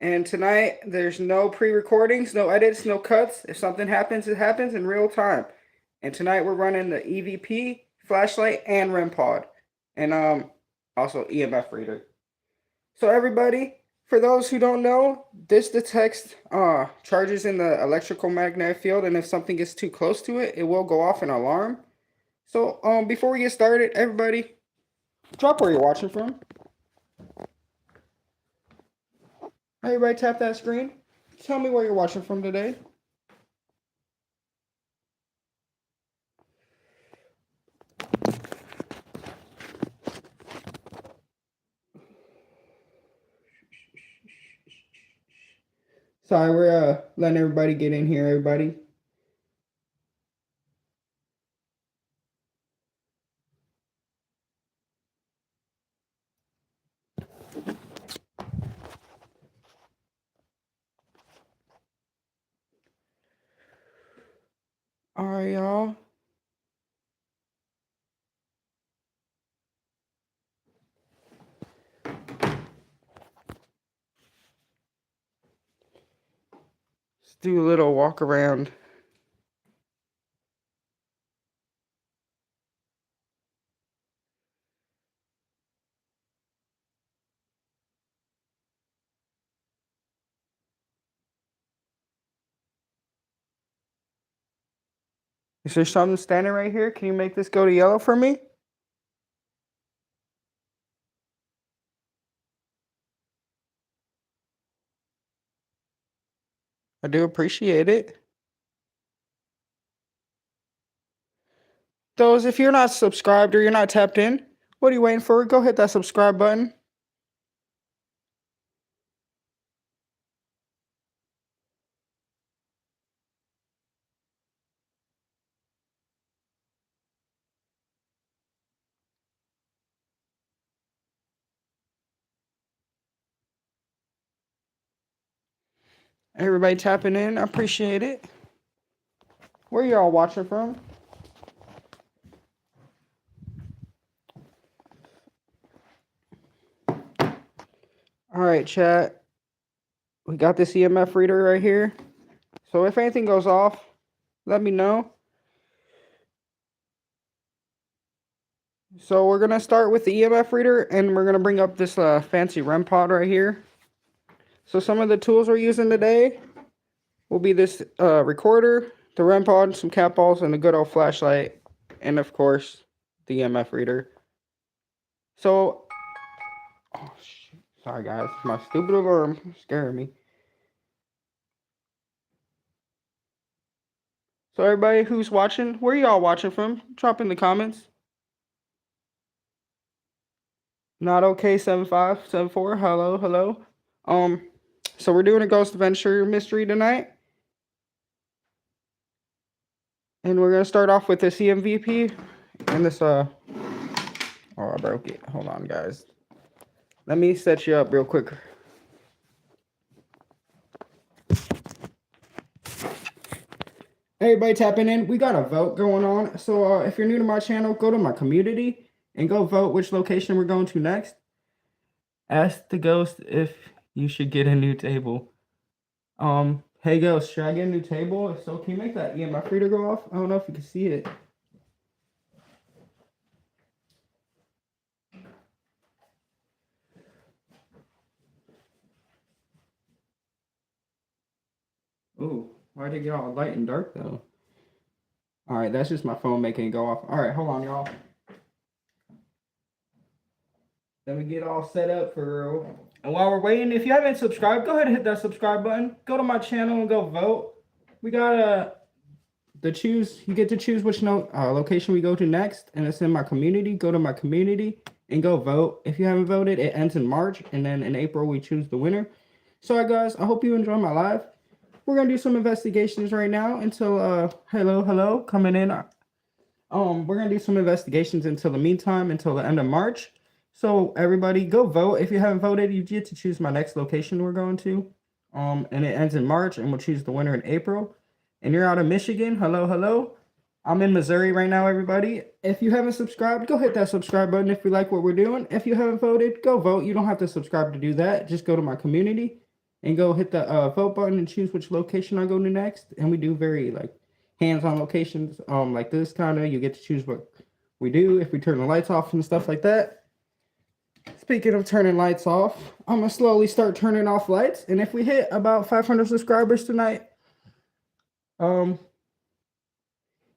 And tonight, there's no pre-recordings, no edits, no cuts. If something happens, it happens in real time. And tonight we're running the EVP, flashlight, and REM pod, and also EMF reader. So everybody, for those who don't know, this detects charges in the electrical magnetic field, and if something gets too close to it, it will go off an alarm. So before we get started, everybody, drop where you're watching from. Everybody tap that screen. Tell me where you're watching from today. Sorry, we're letting everybody get in here, everybody. All right, y'all. Let's do a little walk around. Is there something standing right here? Can you make this go to yellow for me? I do appreciate it. Those, if you're not subscribed or you're not tapped in, what are you waiting for? Go hit that subscribe button. Everybody tapping in, I appreciate it. Where y'all watching from? All right, chat. We got this EMF reader right here. So if anything goes off, let me know. So we're going to start with the EMF reader, and we're going to bring up this fancy REM pod right here. So some of the tools we're using today will be this recorder, the REM pod, some cat balls, and a good old flashlight, and of course, the EMF reader. So, oh shit, sorry guys, my stupid alarm scared me. So everybody who's watching, where y'all watching from? Drop in the comments. Not okay 7574. Hello. So we're doing a Ghost Adventure mystery tonight. And we're gonna start off with this EMVP and this oh, I broke it. Hold on guys. Let me set you up real quick. Everybody tapping in. We got a vote going on. So if you're new to my channel, go to my community and go vote which location we're going to next. Ask the ghost if you should get a new table. Hey ghost, should I get a new table? If so, can you make that EMF reader go off? I don't know if you can see it. Ooh, why'd it get all light and dark though? All right, that's just my phone making it go off. All right, hold on, y'all. Let me get all set up for real. And while we're waiting, if you haven't subscribed, go ahead and hit that subscribe button. Go to my channel and go vote. We got you get to choose which location we go to next, and it's in my community. Go to my community and go vote. If you haven't voted, it ends in March, and then in April we choose the winner. So guys, I hope you enjoy my live. We're gonna do some investigations right now until hello coming in. We're gonna do some investigations until the meantime, until the end of March. So everybody go vote. If you haven't voted, you get to choose my next location we're going to. And it ends in March, and we'll choose the winner in April. And you're out of Michigan, hello. I'm in Missouri right now, everybody. If you haven't subscribed, go hit that subscribe button if you like what we're doing. If you haven't voted, go vote. You don't have to subscribe to do that. Just go to my community and go hit the vote button and choose which location I go to next. And we do very like hands-on locations, like this kind of. You get to choose what we do if we turn the lights off and stuff like that. Speaking of turning lights off, I'm gonna slowly start turning off lights, and if we hit about 500 subscribers tonight,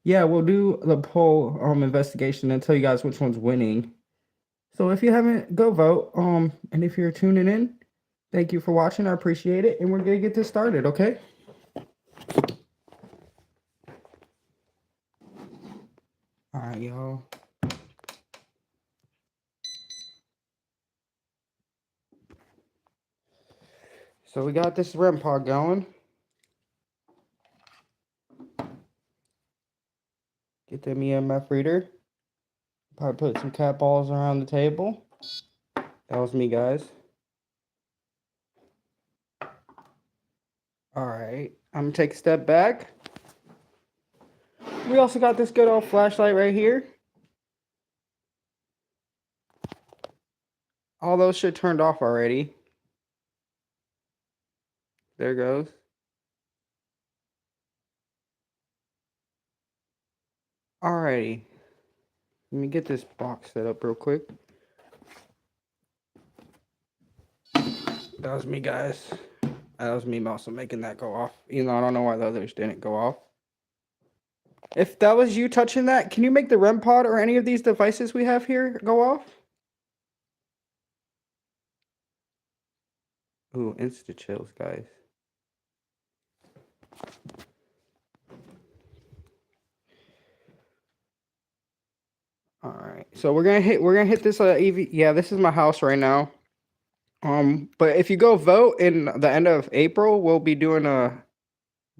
yeah, we'll do the poll investigation and tell you guys which one's winning. So if you haven't, go vote. And if you're tuning in, thank you for watching. I appreciate it, and we're gonna get this started, okay? All right, y'all. So we got this REM pod going. Get the EMF reader. Probably put some cat balls around the table. That was me, guys. All right, I'm gonna take a step back. We also got this good old flashlight right here. All those shit turned off already. There goes. Alrighty. Let me get this box set up real quick. That was me, guys. That was me also making that go off. Even though I don't know why the others didn't go off. If that was you touching that, can you make the REM pod or any of these devices we have here go off? Ooh, insta chills, guys. All right, so we're gonna hit this EV. Yeah, this is my house right now. But if you go vote in the end of April, we'll be doing a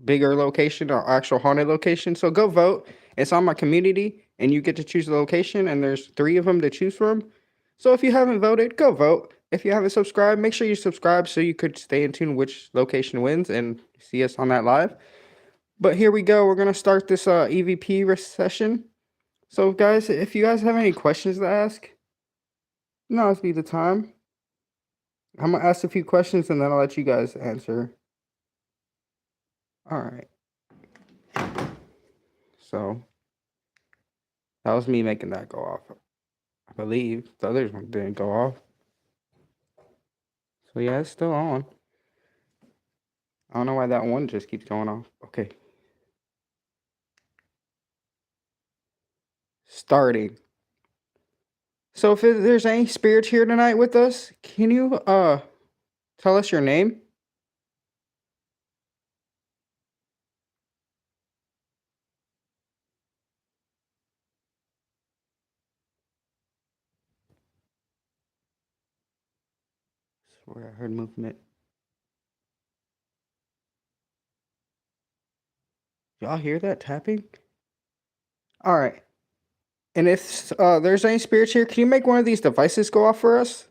bigger location or actual haunted location. So go vote. It's on my community, and you get to choose the location. And there's 3 of them to choose from. So if you haven't voted, go vote. If you haven't subscribed, make sure you subscribe so you could stay in tune which location wins and see us on that live. But here we go. We're gonna start this EVP session. So guys, if you guys have any questions to ask, now's be the time. I'm gonna ask a few questions and then I'll let you guys answer. All right. So that was me making that go off. I believe the other one didn't go off. So yeah, it's still on. I don't know why that one just keeps going off. Okay. Starting. So if there's any spirits here tonight with us, can you tell us your name? Swear I heard movement. Y'all hear that tapping? All right. And if there's any spirits here, can you make one of these devices go off for us?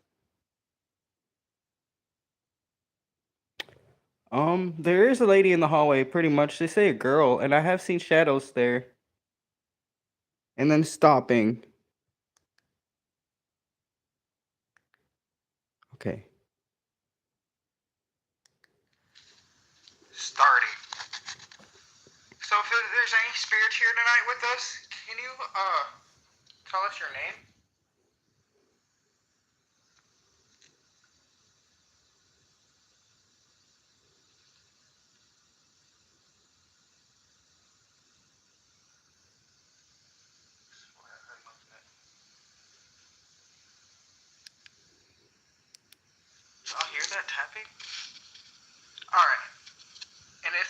There is a lady in the hallway, pretty much. They say a girl, and I have seen shadows there. And then stopping. Okay. Starting. So if there's any spirits here tonight with us, can you tell us your name? Y'all hear that tapping? Alright. And if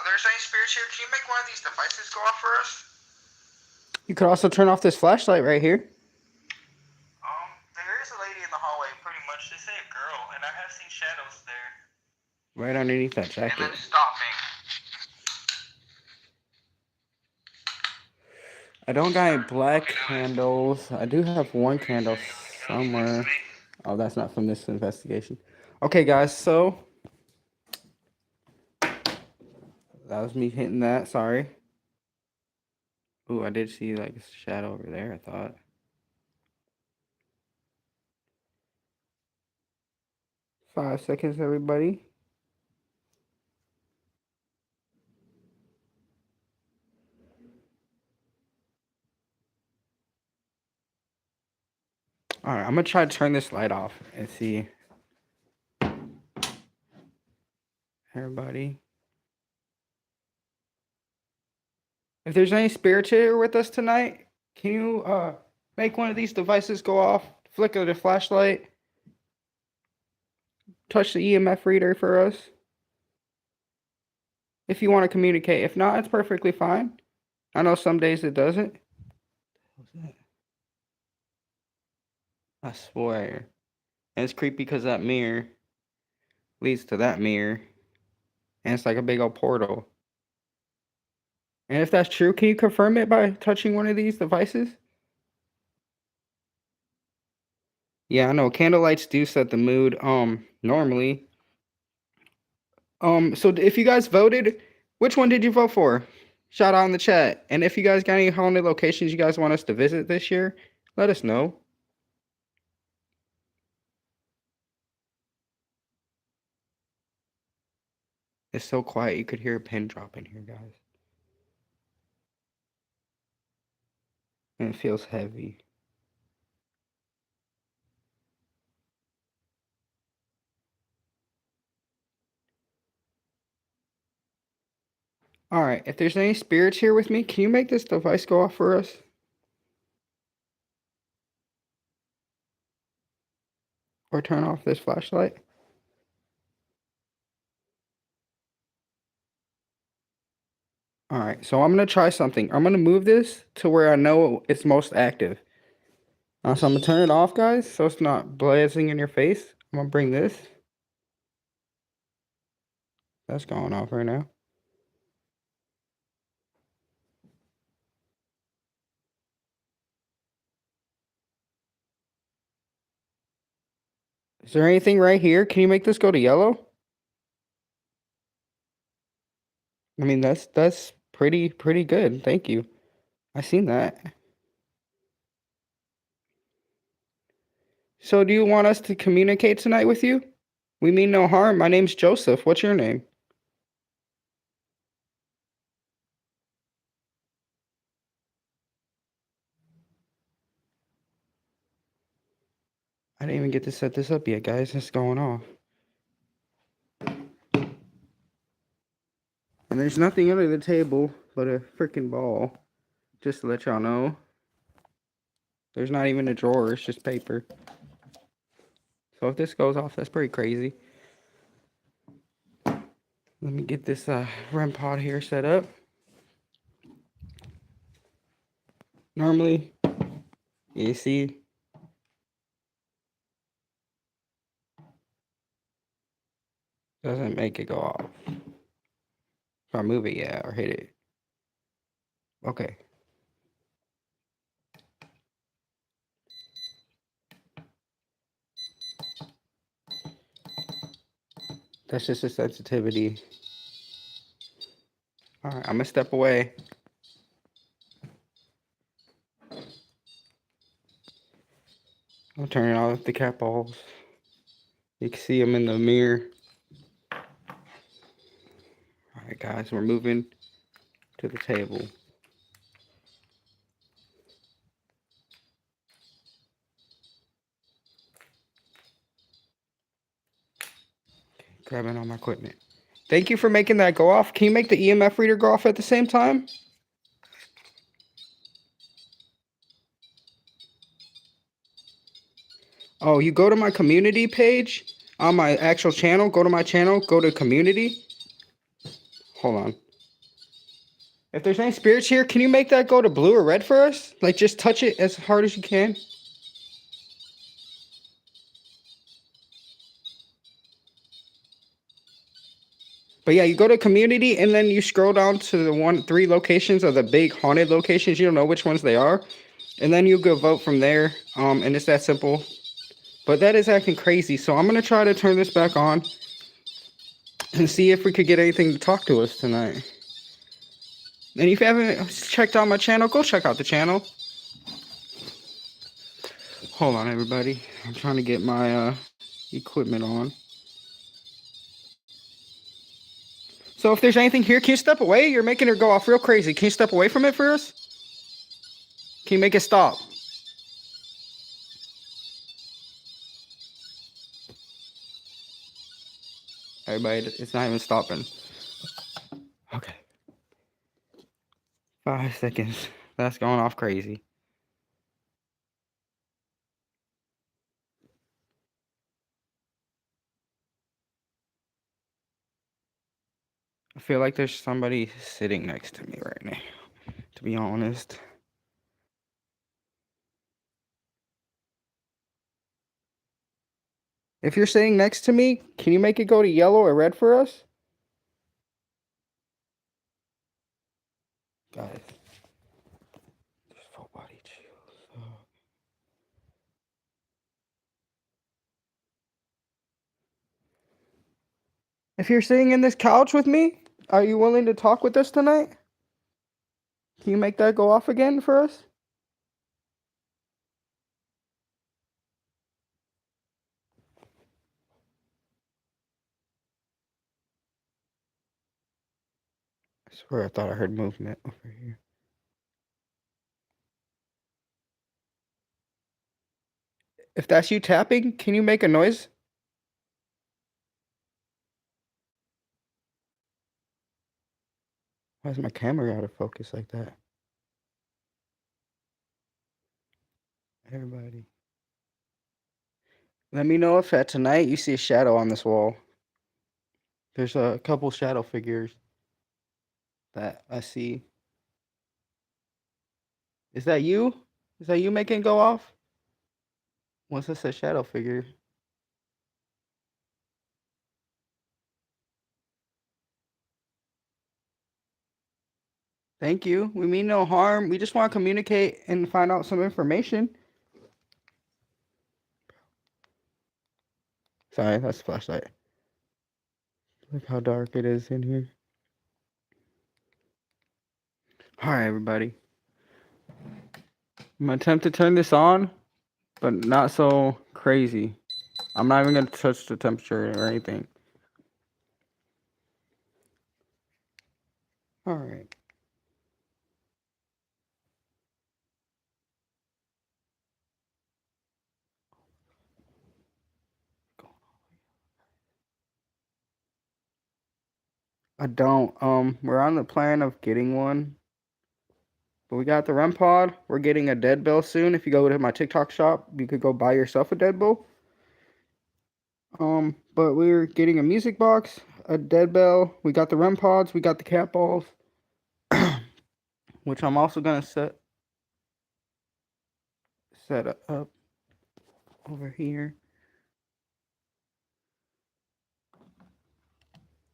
there's any spirits here, can you make one of these devices go off for us? You could also turn off this flashlight right here. There is a lady in the hallway, pretty much. They say a girl, and I have seen shadows there. Right underneath that jacket. And then stopping. I don't got any black candles. I do have one candle somewhere. Oh, that's not from this investigation. Okay, guys, so that was me hitting that. Sorry. Ooh, I did see like a shadow over there, I thought. Five seconds, everybody. All right, I'm gonna try to turn this light off and see. Everybody. If there's any spirits here with us tonight, can you make one of these devices go off? Flicker the flashlight. Touch the EMF reader for us. If you want to communicate. If not, it's perfectly fine. I know some days it doesn't. I swear. And it's creepy because that mirror leads to that mirror. And it's like a big old portal. And if that's true, can you confirm it by touching one of these devices? Yeah, I know candlelights do set the mood normally. So if you guys voted, which one did you vote for? Shout out in the chat. And if you guys got any haunted locations you guys want us to visit this year, let us know. It's so quiet you could hear a pin drop in here, guys. And it feels heavy. Alright, if there's any spirits here with me, can you make this device go off for us? Or turn off this flashlight? Alright, so I'm going to try something. I'm going to move this to where I know it's most active. So I'm going to turn it off, guys, so it's not blazing in your face. I'm going to bring this. That's going off right now. Is there anything right here? Can you make this go to yellow? I mean, that's pretty good. Thank you. I seen that. So do you want us to communicate tonight with you? We mean no harm. My name's Joseph. What's your name? I didn't even get to set this up yet, guys. It's going off. And there's nothing under the table but a freaking ball. Just to let y'all know. There's not even a drawer. It's just paper. So if this goes off, that's pretty crazy. Let me get this REM pod here set up. Normally, you see, doesn't make it go off. If I move it, yeah, or hit it. Okay. That's just a sensitivity. Alright, I'm gonna step away. I'll turn off the cat balls. You can see them in the mirror. Alright guys, we're moving to the table. Grabbing all my equipment. Thank you for making that go off. Can you make the EMF reader go off at the same time? Oh, you go to my community page on my actual channel. Go to my channel. Go to community. Hold on. If there's any spirits here, can you make that go to blue or red for us? Like, just touch it as hard as you can. But yeah, you go to community and then you scroll down to the 3 locations of the big haunted locations. You don't know which ones they are. And then you go vote from there. And it's that simple. But that is acting crazy. So I'm going to try to turn this back on and see if we could get anything to talk to us tonight. And if you haven't checked out my channel, go check out the channel. Hold on, everybody. I'm trying to get my equipment on. So if there's anything here, can you step away? You're making her go off real crazy. Can you step away from it for us? Can you make it stop? Everybody, it's not even stopping. Okay. 5 seconds. That's going off crazy. I feel like there's somebody sitting next to me right now, to be honest. If you're sitting next to me, can you make it go to yellow or red for us? Guys. Just full body chills. If you're sitting in this couch with me, are you willing to talk with us tonight? Can you make that go off again for us? I swear I thought I heard movement over here. If that's you tapping, can you make a noise? Why is my camera out of focus like that? Everybody. Let me know if at tonight you see a shadow on this wall. There's a couple shadow figures that I see. Is that you? Is that you making it go off? What's this a shadow figure? Thank you. We mean no harm. We just want to communicate and find out some information. Sorry, that's the flashlight. Look how dark it is in here. Alright, everybody. I'm gonna attempt to turn this on, but not so crazy. I'm not even gonna touch the temperature or anything. Alright. I don't. We're on the plan of getting one. But we got the REM pod. We're getting a dead bell soon. If you go to my TikTok shop, you could go buy yourself a dead bell. But we're getting a music box, a dead bell. We got the REM pods. We got the cat balls, which I'm also gonna set up over here.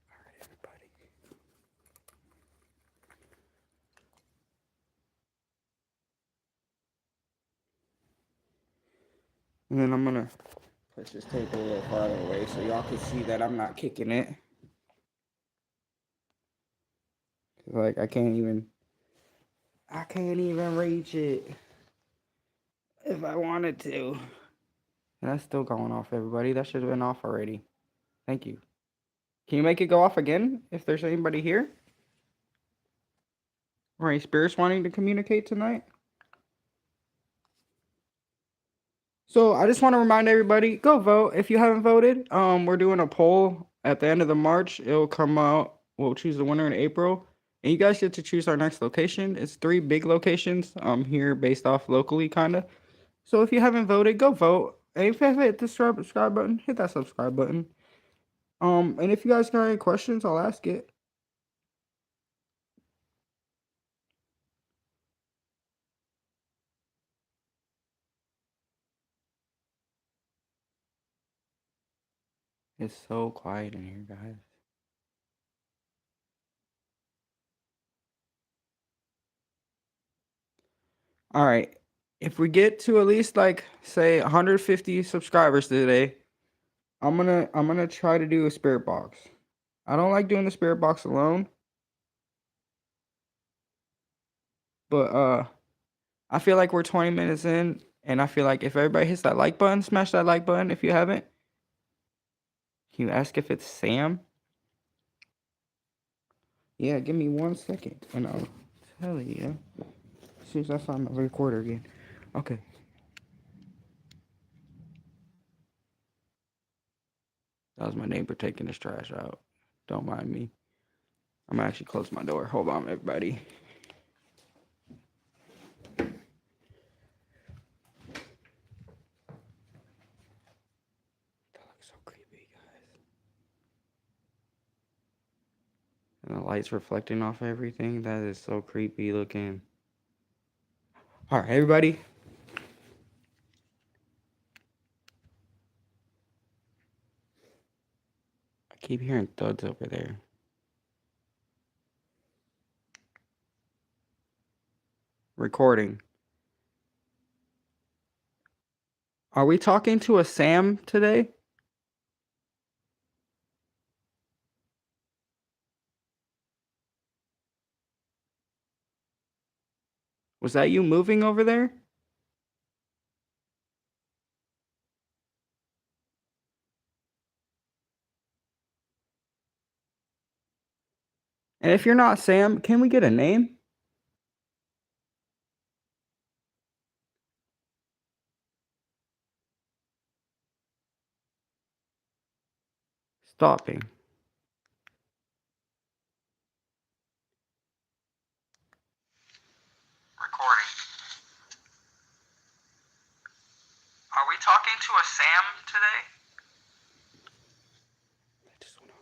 All right, everybody. And then I'm gonna push this table a little farther away so y'all can see that I'm not kicking it. Like I can't even reach it if I wanted to. And that's still going off, everybody. That should have been off already. Thank you. Can you make it go off again if there's anybody here? Or any spirits wanting to communicate tonight? So I just want to remind everybody, go vote if you haven't voted. We're doing a poll at the end of the March. It'll come out. We'll choose the winner in April. And you guys get to choose our next location. It's 3 big locations here based off locally, kind of. So if you haven't voted, go vote. And if you haven't hit the subscribe button, hit that subscribe button. And if you guys got any questions, I'll ask it. It's so quiet in here, guys. All right. If we get to at least like say 150 subscribers today, I'm gonna try to do a spirit box. I don't like doing the spirit box alone. But I feel like we're 20 minutes in, and I feel like if everybody hits that like button, smash that like button if you haven't. Can you ask if it's Sam? Yeah, give me 1 second and I'll tell you. As soon as I find my recorder again. Okay. That was my neighbor taking his trash out. Don't mind me. I'm gonna actually close my door. Hold on, everybody. That looks so creepy, guys. And the lights reflecting off everything. That is so creepy looking. All right, everybody. I keep hearing thuds over there. Recording. Are we talking to a Sam today? Was that you moving over there? And if you're not Sam, can we get a name? Stopping. Recording. Are we talking to a Sam today? I just wanna...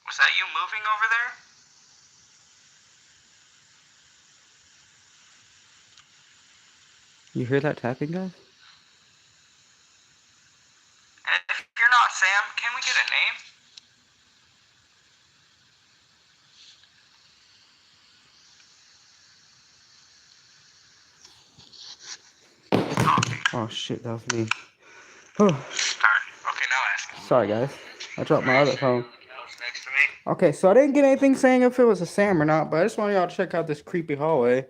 Was that you moving over there? You hear that tapping, guys? And if you're not Sam, can we get a name? Oh shit, that was me. Oh. Okay, now ask. Sorry, guys. I dropped my other phone. Next to me. Okay, so I didn't get anything saying if it was a Sam or not, but I just wanted y'all to check out this creepy hallway.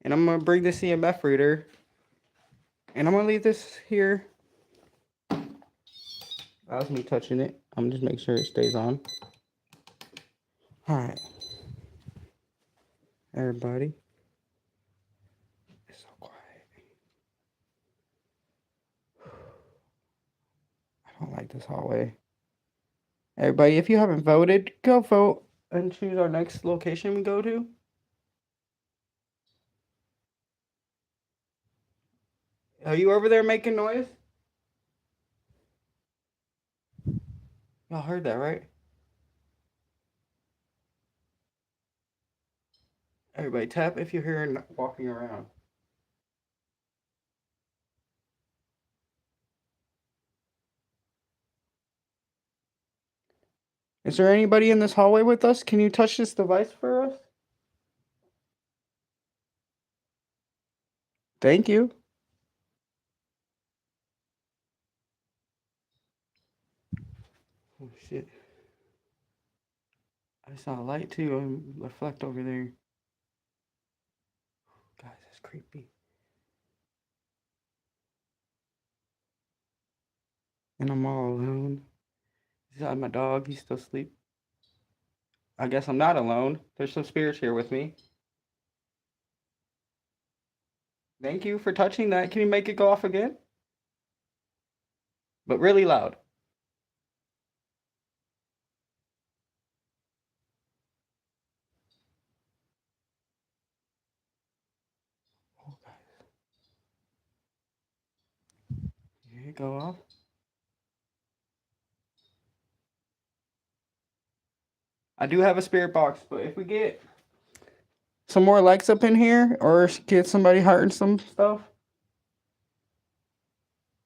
And I'm gonna bring this EMF reader. And I'm gonna leave this here. That was me touching it. I'm gonna just make sure it stays on. Alright. Everybody. It's so quiet. I don't like this hallway. Everybody, if you haven't voted, go vote and choose our next location we go to. Are you over there making noise? Y'all heard that, right? Everybody tap if you're hearing walking around. Is there anybody in this hallway with us? Can you touch this device for us? Thank you. Oh shit. I saw a light too reflect over there. Guys, that's creepy. And I'm all alone. Is that my dog? He's still asleep. I guess I'm not alone. There's some spirits here with me. Thank you for touching that. Can you make it go off again? But really loud. Oh, guys. Here you go off. I do have a spirit box, but if we get some more likes up in here, or get somebody hearting some stuff,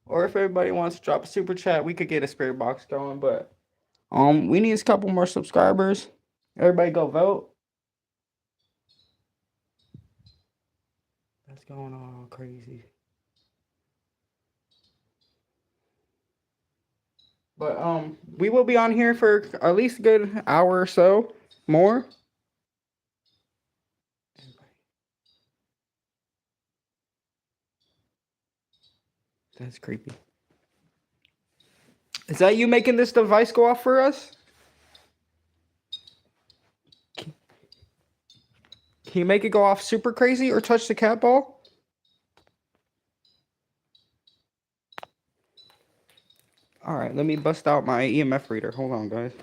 or if everybody wants to drop a super chat, we could get a spirit box going. But we need a couple more subscribers. Everybody go vote. That's going all crazy. But we will be on here for at least a good hour or so more. That's creepy. Is that you making this device go off for us? Can Can you make it go off super crazy or touch the cat ball? All right, let me bust out my EMF reader. Hold on, guys.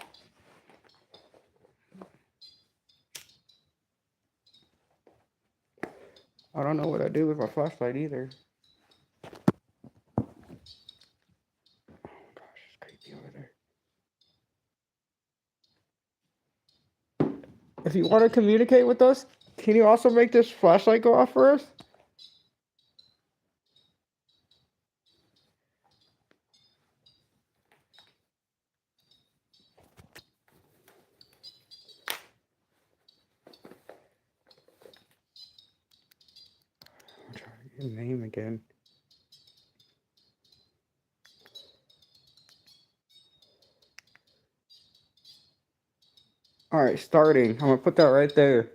I don't know what I do with my flashlight either. Oh gosh, it's creepy over there. If you want to communicate with us, can you also make this flashlight go off for us? I'm trying to get a name again. All right, starting. I'm gonna put that right there.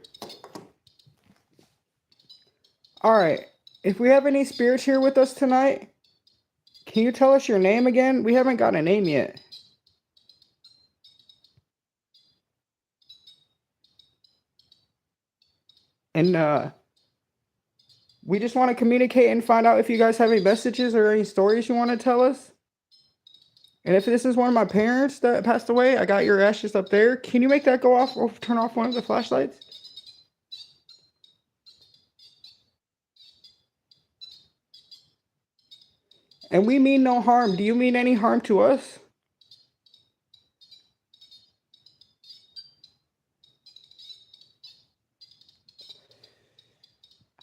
All right, if we have any spirits here with us tonight, can you tell us your name again? We haven't got a name yet. And we just want to communicate and find out if you guys have any messages or any stories you want to tell us. And if this is one of my parents that passed away, I got your ashes up there. Can you make that go off or turn off one of the flashlights? And we mean no harm. Do you mean any harm to us?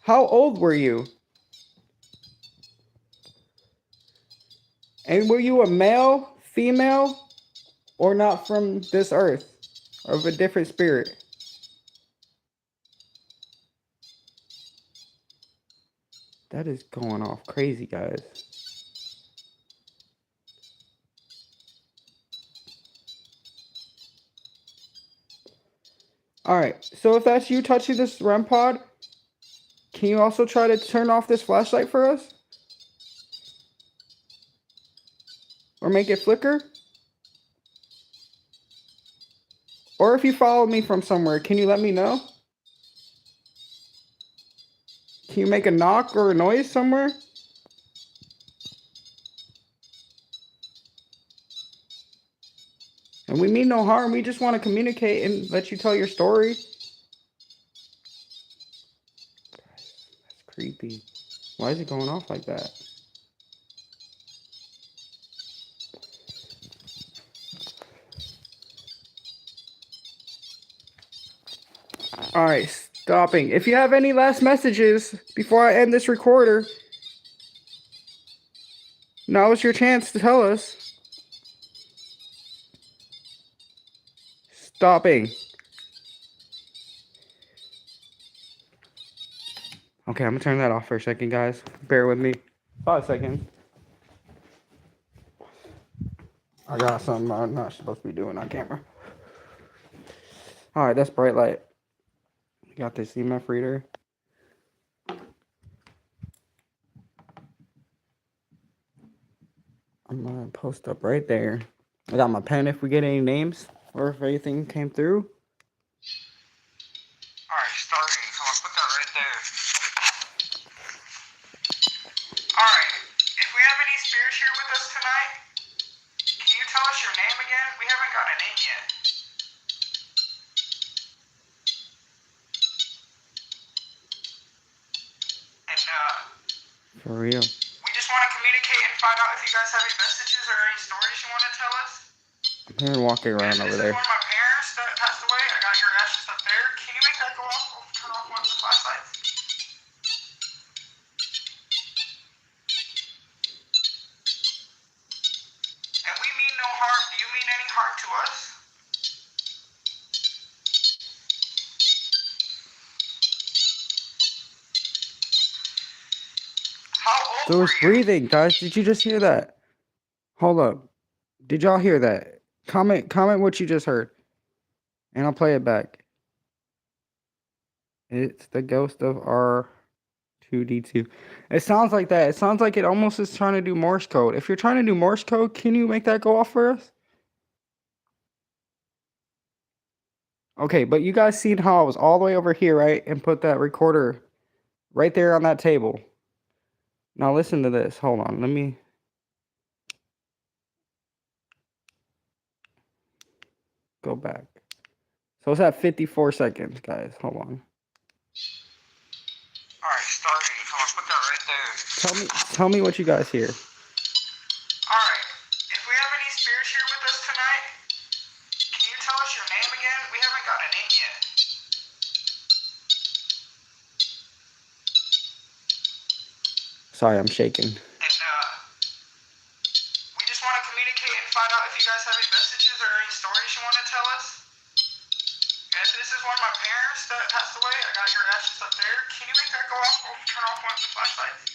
How old were you? And were you a male, female, or not from this earth? Of a different spirit? That is going off crazy, guys. Alright, so if that's you touching this REM pod, can you also try to turn off this flashlight for us? Or make it flicker? Or if you follow me from somewhere, can you let me know? Can you make a knock or a noise somewhere? And we mean no harm. We just want to communicate and let you tell your story. That's creepy. Why is it going off like that? Alright, stopping. If you have any last messages before I end this recorder, now is your chance to tell us. Stopping. Okay, I'm gonna turn that off for a second, guys. Bear with me. 5 seconds. I got something I'm not supposed to be doing on camera. Alright, that's bright light. Got this EMF reader. I'm gonna post up right there. I got my pen if we get any names or if anything came through. Alright, starting. I'm gonna put that right there. Alright, if we have any spirits here with us tonight, can you tell us your name again? We haven't got a name yet. And for real. We just want to communicate and find out if you guys have any messages or any stories you want to tell us. I'm hearing walking around over there. This is one of my parents that passed away. I got your ashes up there. Can you make that go off or turn off one of the flashlights? And we mean no harm. Do you mean any harm to us? There was breathing, guys. Did you just hear that? Hold up. Did y'all hear that? Comment what you just heard. And I'll play it back. It's the ghost of R2D2. It sounds like that. It sounds like it almost is trying to do Morse code. If you're trying to do Morse code, can you make that go off for us? Okay, but you guys seen how I was all the way over here, right? And put that recorder right there on that table. Now listen to this. Hold on. Let me go back. So it's at 54 seconds, guys. Hold on. Alright, starting. I'm gonna put that right there. Tell me what you guys hear. Alright, if we have any spirits here with us tonight, can you tell us your name again? We haven't got a name yet. Sorry, I'm shaking. And we just want to communicate and find out if you guys have any messages or any stories you want to tell us. And if this is one of my parents that passed away, I got your ashes up there. Can you make that go off? We'll turn off one of the flashlights.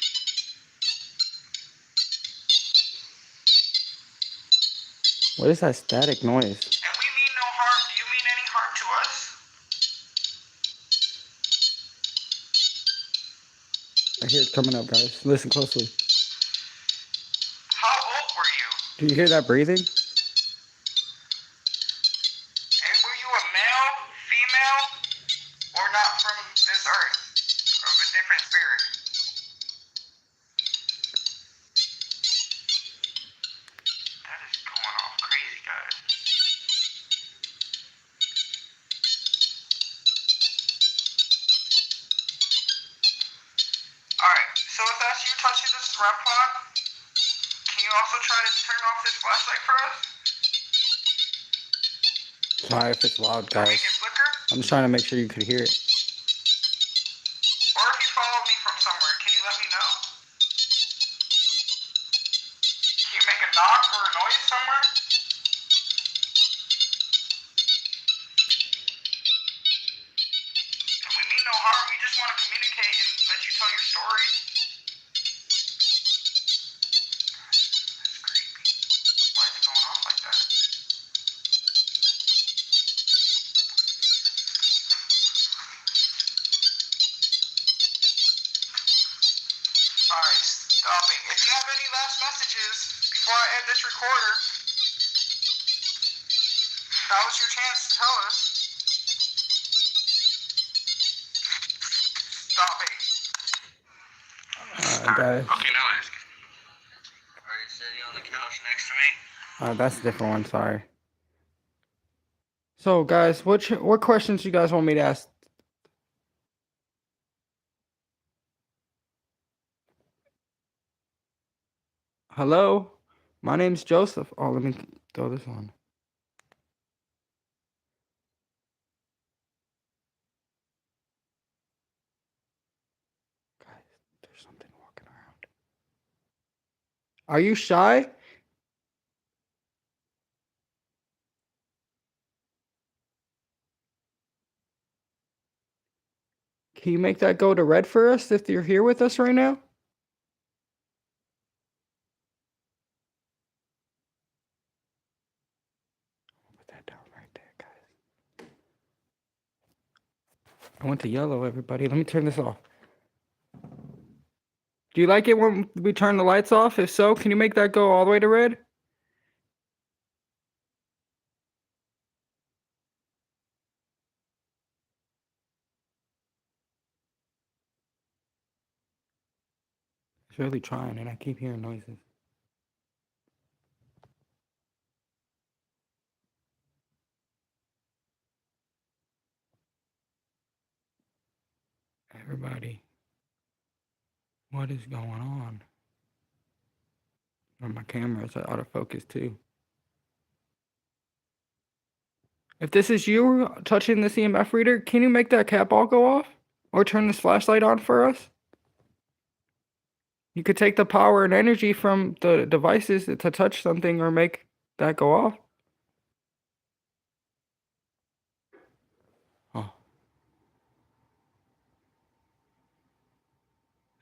What is that static noise? And we mean no harm. Do you mean any harm to us? I hear it coming up, guys. Listen closely. How old were you? Do you hear that breathing? And were you a male, female, or not from this earth? Or of a different spirit? That is going off crazy, guys. Alright, so if that's you touching this REM pod, can you also try to turn off this flashlight for us? Sorry if it's loud, Or make guys. it flicker? I'm just trying to make sure you could hear it. Or if you follow me from somewhere, can you let me know? Can you make a knock or a noise somewhere? And we mean no harm, we just want to communicate and let you tell your story. That's creepy. Why is it going off like that? Alright, stopping. If you have any last messages before I end this recorder, now is your chance to tell us. Stopping. Guys. Okay, now ask. Are you sitting on the couch next to me? That's a different one. Sorry. So, guys, what questions you guys want me to ask? Hello, my name's Joseph. Oh, let me throw this on. Guys, there's something walking around. Are you shy? Can you make that go to red for us if you're here with us right now? Put that down right there, guys. I went to yellow, everybody. Let me turn this off. Do you like it when we turn the lights off? If so, can you make that go all the way to red? It's really trying, and I keep hearing noises. Everybody, what is going on? Oh, my camera is out of focus too. If this is you touching this EMF reader, can you make that cap all go off? Or turn this flashlight on for us? You could take the power and energy from the devices to touch something or make that go off. Oh.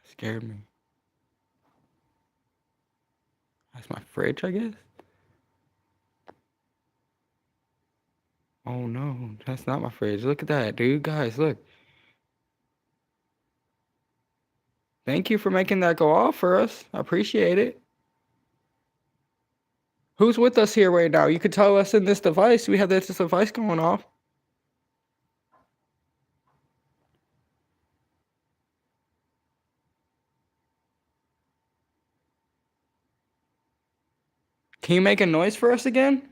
Scared me. That's my fridge, I guess? Oh no, that's not my fridge. Look at that, dude. Guys, look. Thank you for making that go off for us. I appreciate it. Who's with us here right now? You could tell us in this device. We have this device going off. Can you make a noise for us again?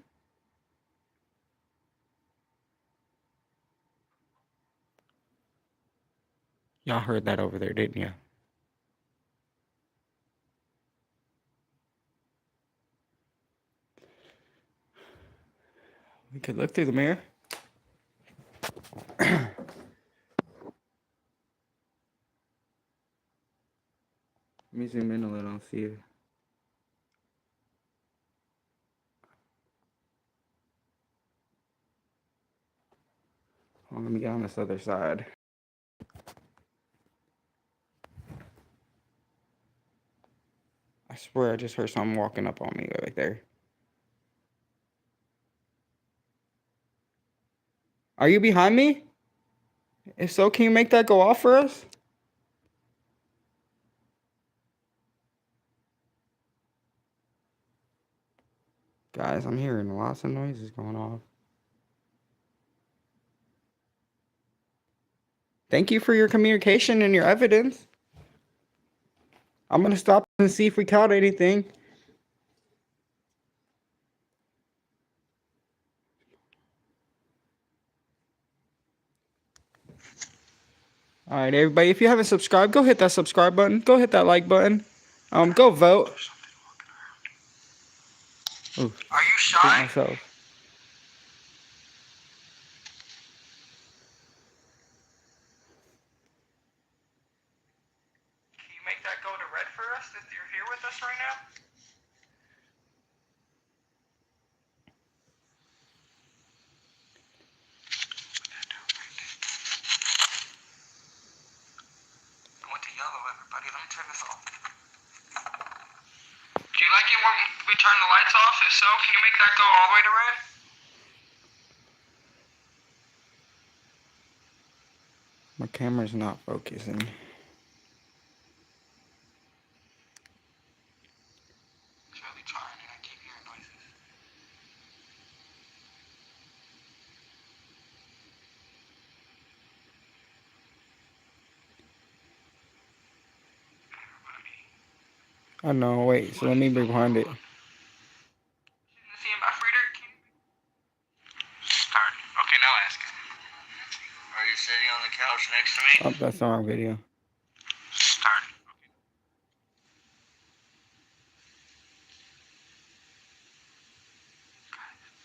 Y'all heard that over there, didn't you? We could look through the mirror. Let me zoom in a little and see you. Let me get on this other side. I swear I just heard someone walking up on me right there. Are you behind me? If so, can you make that go off for us? Guys, I'm hearing lots of noises going off. Thank you for your communication and your evidence. I'm going to stop and see if we caught anything. All right, everybody, if you haven't subscribed, go hit that subscribe button. Go hit that like button. Go vote. Ooh, Are you shy? myself. Can you make that go to red for us if you're here with us right now? I went to yellow, everybody. Let me turn this off. Do you like it when we turn the lights off? If so, can you make that go all the way to red? My camera's not focusing. It's really trying and I keep hearing noises. I know, wait, so let me rewind it. Start. Okay, now ask. Are you sitting on the couch next to me? Oh, that's the wrong video. Start.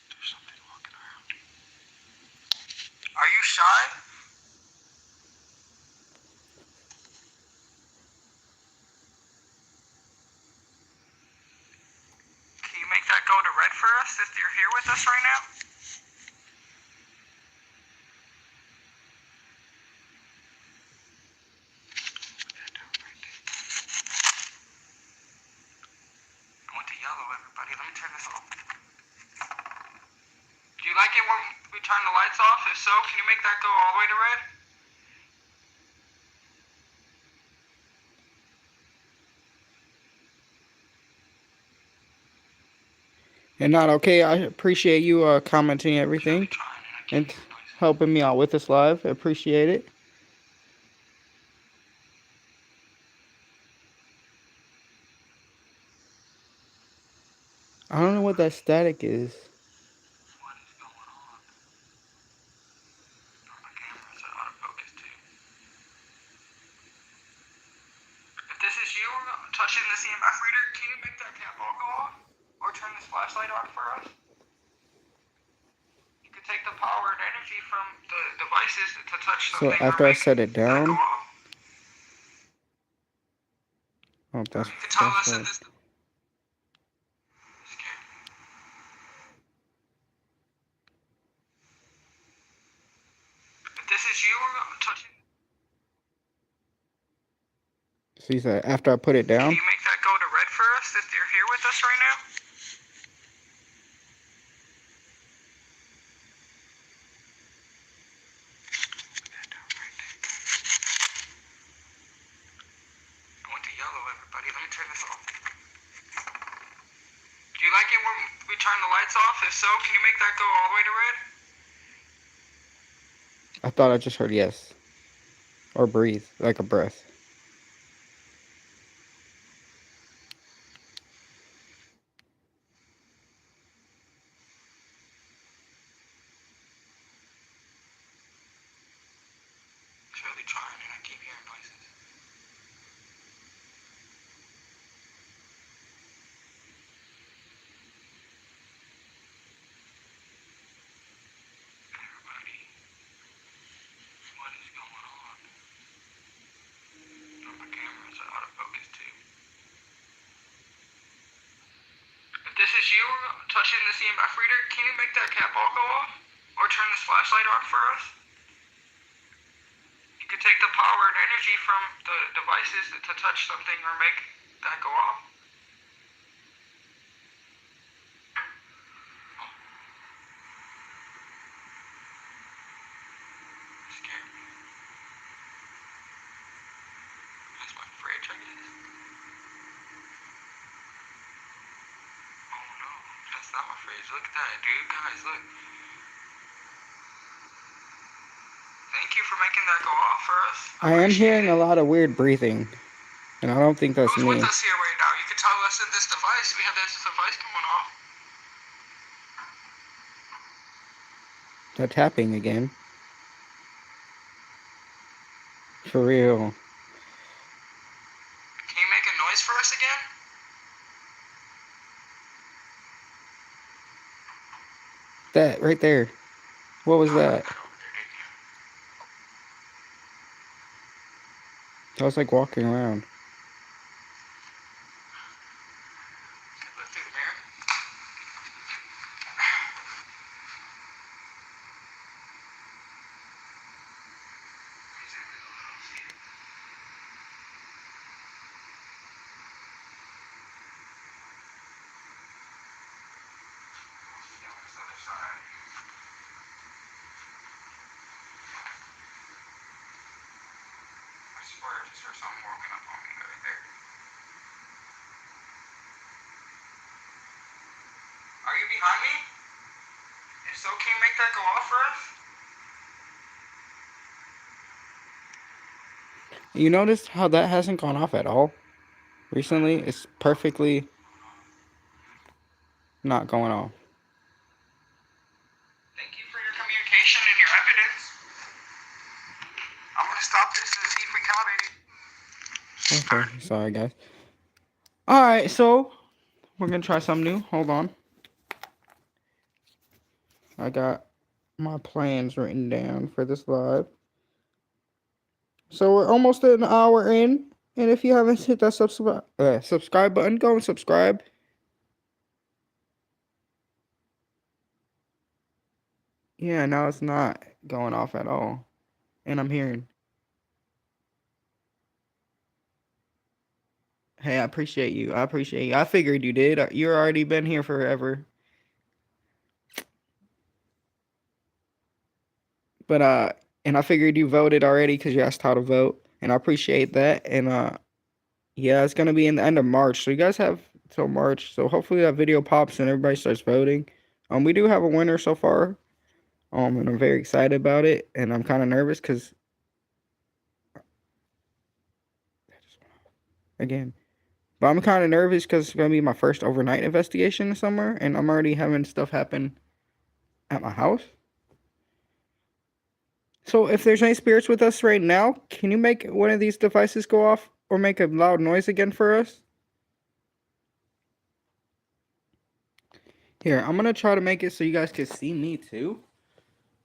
There's something walking around. Are you shy? Can you make that go to red for us if you're here with us right now? I went to yellow, everybody. Let me turn this off. Do you like it when we turn the lights off? If so, can you make that go all the way to red? And not okay. I appreciate you commenting everything and helping me out with this live. I appreciate it. I don't know what that static is. What is going on? My camera's out of focus too. If this is you touching the CMF reader, can you make that cap all go off? Or turn this flashlight on for us? You could take the power and energy from the devices to touch So something. after I set it down, oh, that's you can tell us that right. this. If this is you touching. So you said after I put it down. Can you make that go to red for us if you're here with us right now? I went to yellow, everybody. Let me turn this off. Do you like it when we turn the lights off? If so, can you make that go all the way to red? I thought I just heard yes. Or breathe, like a breath. really trying and I keep hearing noises. Everybody, what is going on? Oh, my camera's out of focus too. If this is you touching the CMF reader, can you make that cap all go off? Or turn this flashlight on for us? You could take the power and energy from the devices to touch something or make that go off. Scared me. That's my fridge, I guess. Oh no, that's not my fridge. Look at that, dude. Guys, look. Thank you for making that go off for us. I am hearing a lot of weird breathing, and I don't think that's Who's me. with us here right now? You can tell us in this device. We have this device coming off. They're tapping again. For real. Can you make a noise for us again? That right there. What was that? I was like walking around. Look through the mirror. I swear I just heard something walking up on me right there. Are you behind me? If so, can you make that go off for us? You notice how that hasn't gone off at all recently? It's perfectly not going off. Thank you for your communication and your evidence. I'm gonna stop this and see if we caught any. Okay, sorry guys. Alright, so we're gonna try something new. Hold on. I got my plans written down for this live. So we're almost an hour in, and if you haven't hit that subscribe button, go and subscribe. Yeah, now it's not going off at all, and I'm hearing. Hey, I appreciate you. I appreciate you. I figured you did. You've already been here forever. But and I figured you voted already because you asked how to vote, and I appreciate that. And yeah, it's gonna be in the end of March, so you guys have till March. So hopefully that video pops and everybody starts voting. We do have a winner so far. And I'm very excited about it, and I'm kind of nervous because again, but I'm kind of nervous because it's gonna be my first overnight investigation somewhere, and I'm already having stuff happen at my house. So if there's any spirits with us right now, can you make one of these devices go off or make a loud noise again for us? Here, I'm gonna try to make it so you guys can see me too.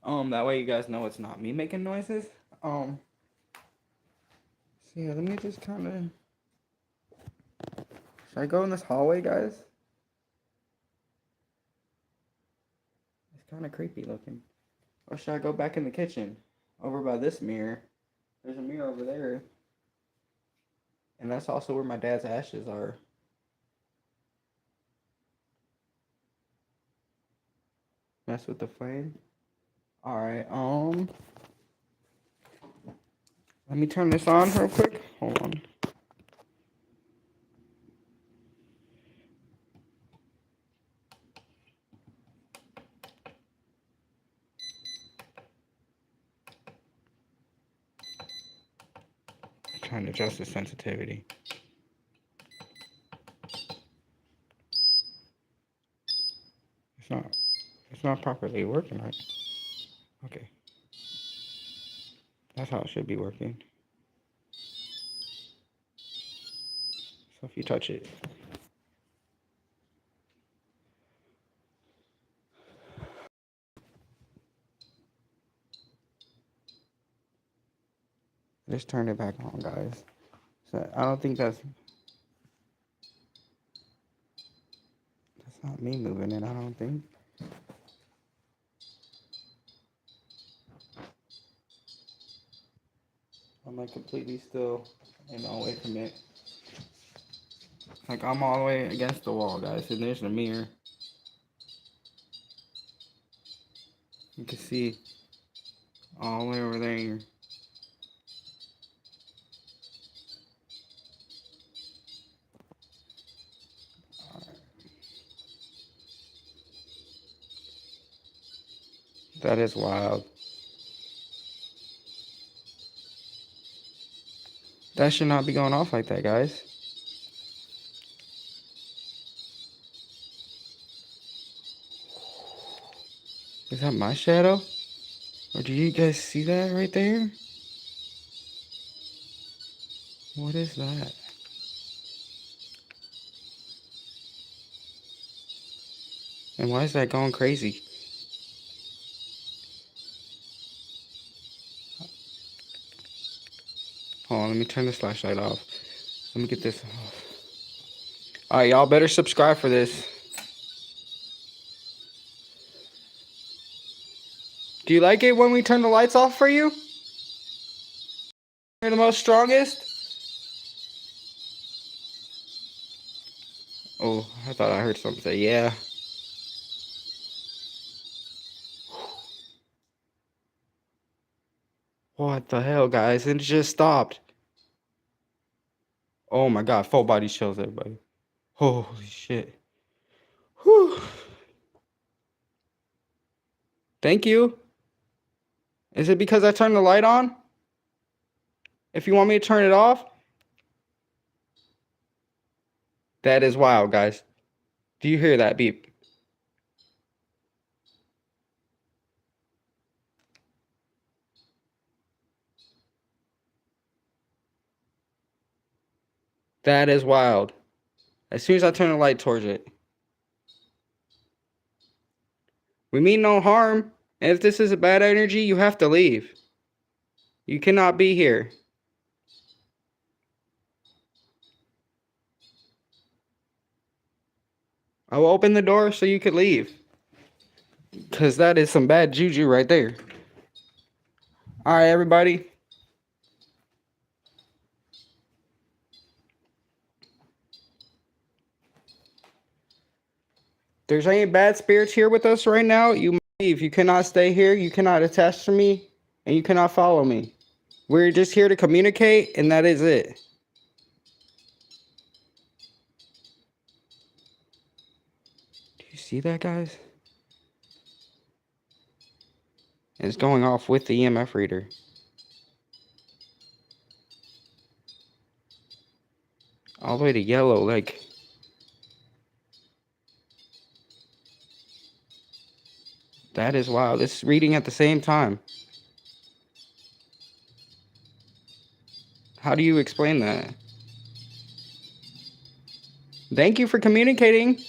That way you guys know it's not me making noises. So yeah, let me just kind of. Should I go in this hallway, guys? It's kind of creepy looking. Or should I go back in the kitchen? Over by this mirror. There's a mirror over there. And that's also where my dad's ashes are. Mess with the flame. Alright, let me turn this on real quick. Hold on. Trying to adjust the sensitivity. It's not properly working right. Okay. That's how it should be working. So if you touch it. Just turn it back on, guys. So I don't think that's not me moving it, I don't think. I'm like completely still and away from it. Like I'm all the way against the wall, guys, and there's the mirror. You can see all the way over there. That is wild. That should not be going off like that, guys. Is that my shadow? Or do you guys see that right there? What is that? And why is that going crazy? Hold on, let me turn this flashlight off. Let me get this off. Alright, y'all better subscribe for this. Do you like it when we turn the lights off for you? You're the most strongest? Oh, I thought I heard something say, yeah. What the hell, guys? It just stopped. Oh my god, full body chills, everybody. Holy shit. Whew. Thank you. Is it because I turned the light on? If you want me to turn it off? That is wild, guys. Do you hear that beep? That is wild. As soon as I turn the light towards it. We mean no harm. And if this is a bad energy, you have to leave. You cannot be here. I will open the door so you could leave. Because that is some bad juju right there. Alright, everybody. There's any bad spirits here with us right now, you must leave. You cannot stay here. You cannot attach to me. And you cannot follow me. We're just here to communicate, and that is it. Do you see that, guys? It's going off with the EMF reader. All the way to yellow, like... That is wild. It's reading at the same time. How do you explain that? Thank you for communicating.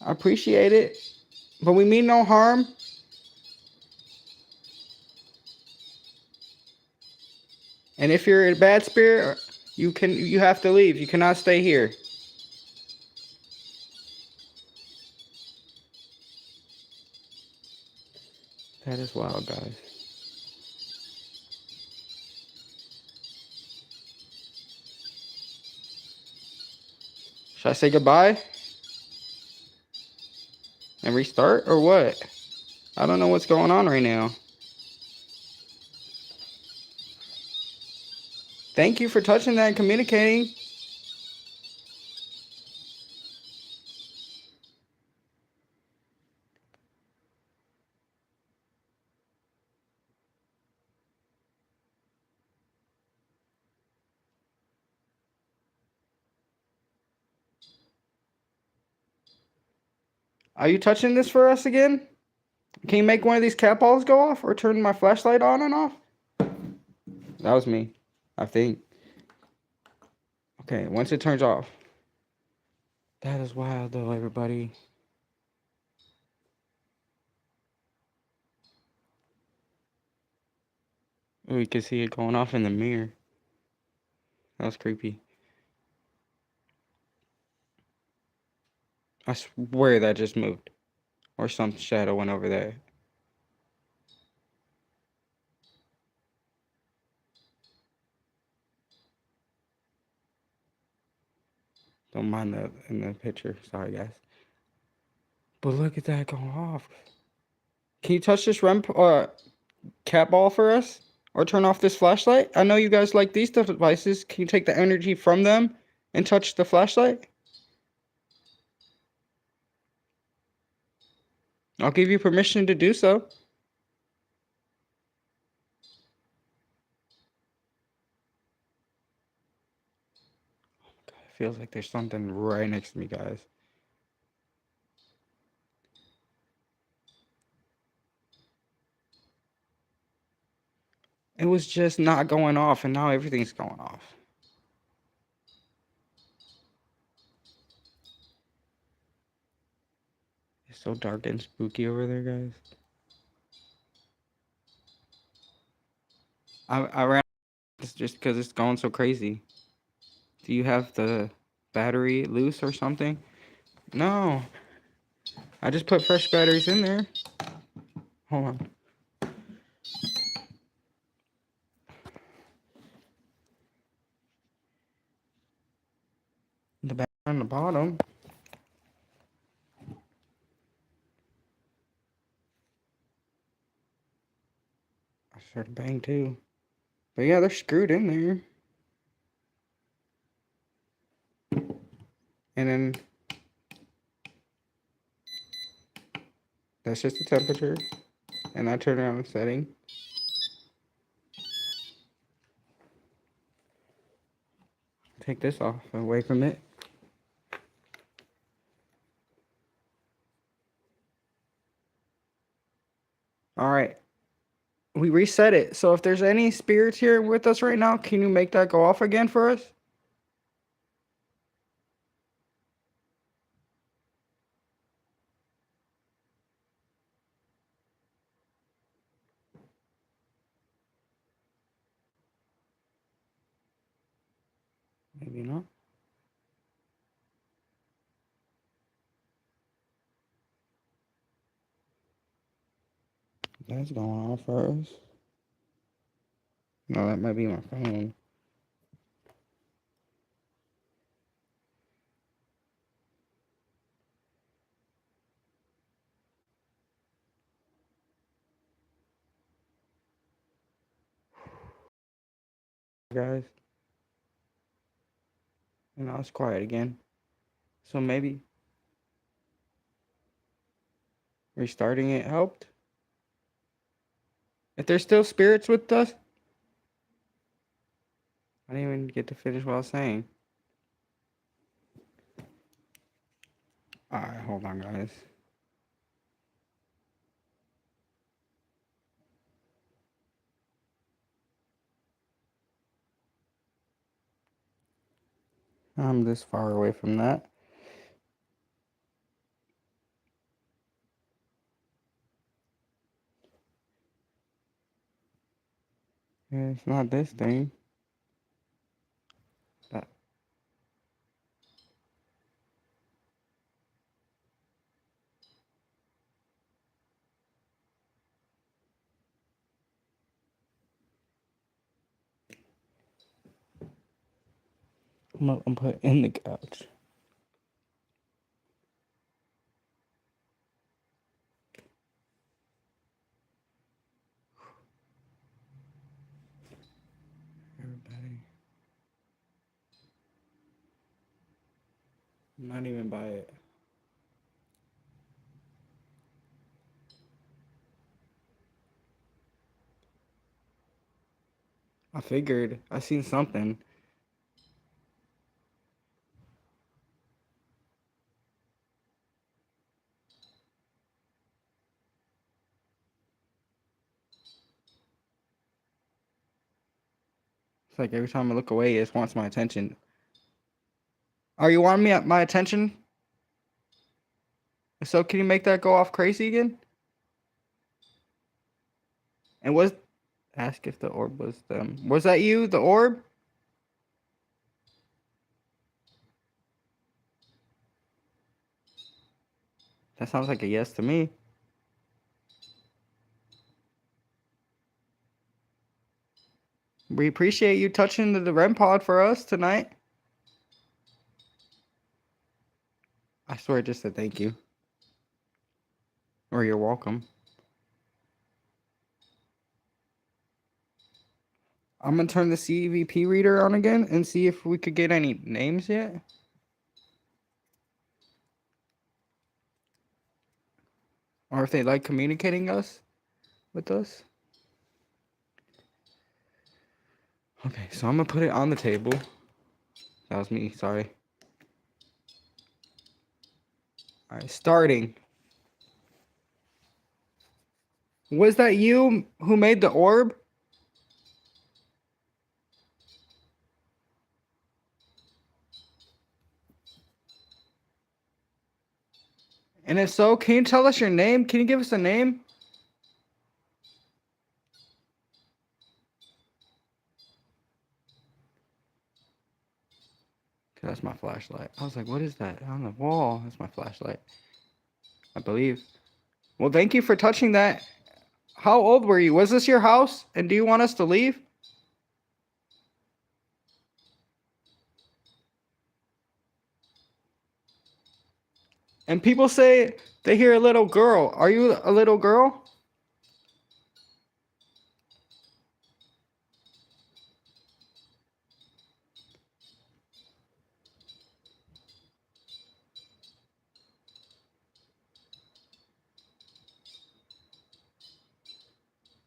I appreciate it. But we mean no harm. And if you're a bad spirit, you have to leave. You cannot stay here. That is wild, guys. Should I say goodbye? And restart or what? I don't know what's going on right now. Thank you for touching that and communicating. Are you touching this for us again? Can you make one of these cat balls go off or turn my flashlight on and off? That was me, I think. Okay, once it turns off. That is wild, though, everybody. We could see it going off in the mirror. That was creepy. I swear that just moved. Or some shadow went over there. Don't mind that in the picture. Sorry, guys. But look at that going off. Can you touch this cat ball for us? Or turn off this flashlight? I know you guys like these devices. Can you take the energy from them and touch the flashlight? I'll give you permission to do so. God, it feels like there's something right next to me, guys. It was just not going off, and now everything's going off. It's so dark and spooky over there, guys. I ran this just because it's going so crazy. Do you have the battery loose or something? No. I just put fresh batteries in there. Hold on. The battery on the bottom. I started bang too. But yeah, they're screwed in there. And then that's just the temperature. And I turn around the setting. Take this off away from it. All right. We reset it. So if there's any spirits here with us right now, can you make that go off again for us? Maybe not. That's going off for us. No, that might be my phone. Guys. And now it's quiet again. So maybe restarting it helped. If there's still spirits with us, I didn't even get to finish what I was saying. Alright, hold on, guys. I'm this far away from that. Yeah, it's not this thing. That. I'm put in the couch. Everybody. I'm not even by it. I figured. I seen something. It's like every time I look away, it just wants my attention. Are you wanting my attention? So can you make that go off crazy again? And ask if the orb was them. Was that you, the orb? That sounds like a yes to me. We appreciate you touching the REM pod for us tonight. I swear I just said thank you. Or you're welcome. I'm gonna turn the CVP reader on again and see if we could get any names yet. Or if they like communicating with us. Okay, so I'm gonna put it on the table. That was me, sorry. Alright, starting. Was that you who made the orb? And if so, can you tell us your name? Can you give us a name? That's my flashlight. I was like, what is that on the wall? That's my flashlight, I believe. Well, thank you for touching that. How old were you? Was this your house? And do you want us to leave? And people say they hear a little girl. Are you a little girl?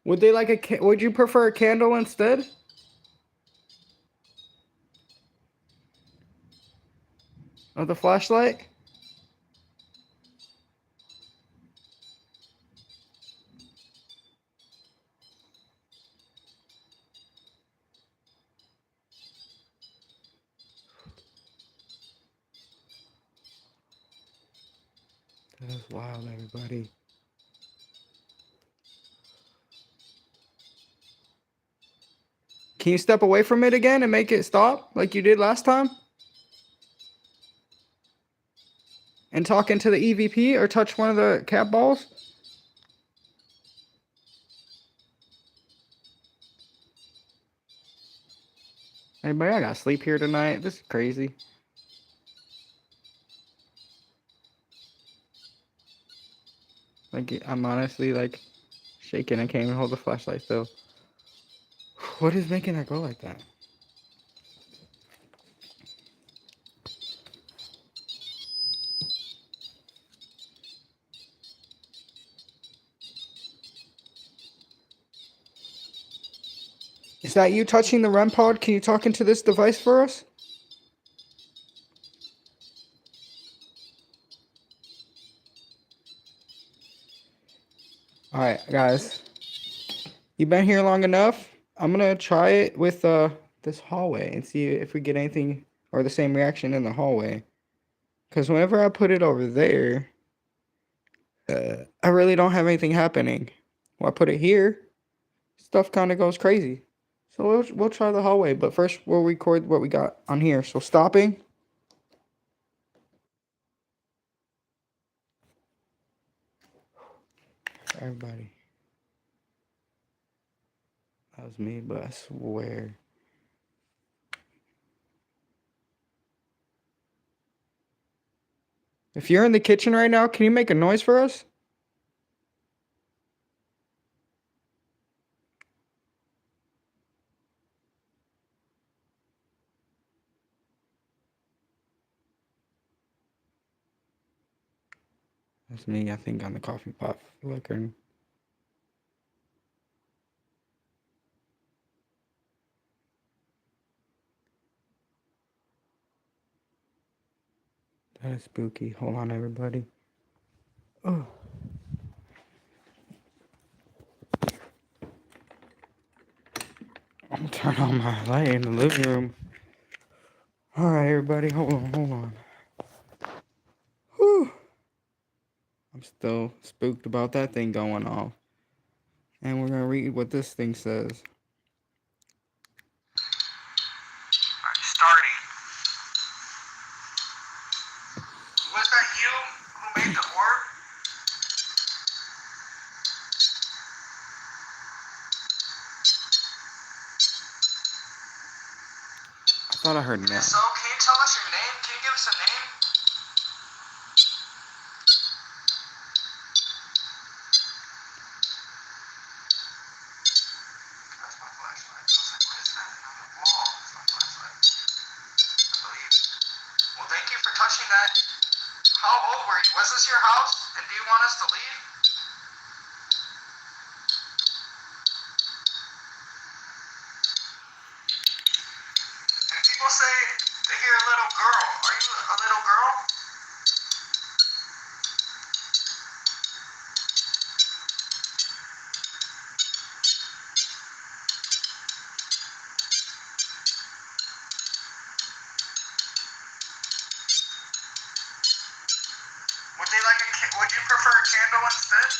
Would they like would you prefer a candle instead? Of the flashlight? That is wild, everybody. Can you step away from it again and make it stop like you did last time? And talk into the EVP or touch one of the cat balls? Anybody, I gotta sleep here tonight. This is crazy. Like, I'm honestly like shaking. I can't even hold the flashlight still. What is making that go like that? Is that you touching the REM pod? Can you talk into this device for us? Alright, guys. You've been here long enough. I'm gonna try it with this hallway and see if we get anything or the same reaction in the hallway. Because whenever I put it over there, I really don't have anything happening. When I put it here, stuff kind of goes crazy. So we'll try the hallway, but first we'll record what we got on here. So stopping. Everybody. That was me, but I swear. If you're in the kitchen right now, can you make a noise for us? That's me, I think, on the coffee pot flickering. That is spooky. Hold on, everybody. Oh. I'm turn on my light in the living room. Alright, everybody, hold on. Whew. I'm still spooked about that thing going off. And we're gonna read what this thing says. Alright, starting. Was that you who made the orb? I thought I heard no. So, can you tell us your name? Can you give us a name? That's my flashlight. I was like, what is that on the wall? That's my flashlight. I believe. Well, thank you for touching that. How old were you? Was this your house? And do you want us to leave? And people say they hear a little girl. Are you a little girl? Would they like would you prefer a candle instead?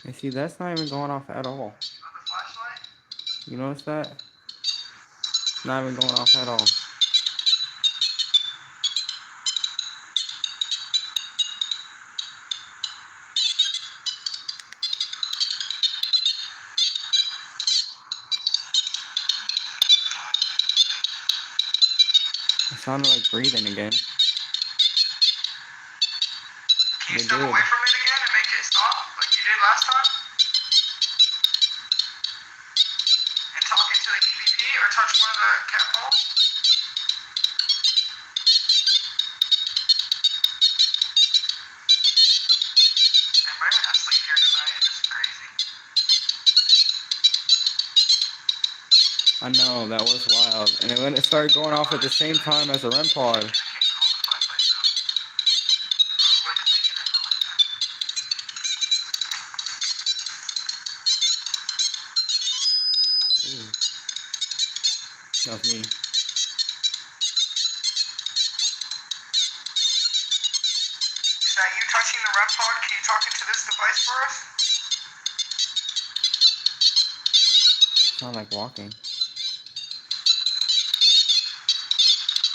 And see, that's not even going off at all. Of the flashlight? You notice that? It's not even going off at all. It sounded like breathing again. Can you step away from it again and make it stop like you did last time? And talk into the EVP or touch one of the cat balls? Everybody gonna sleep here tonight. This is crazy. I know, that was wild. And then it started going off at the same time as the REM pod. I can't go with the flashlight though. What are you thinking of like that? Ooh. That was me. Is that you touching the REM pod? Can you talk into this device for us? Sound like walking.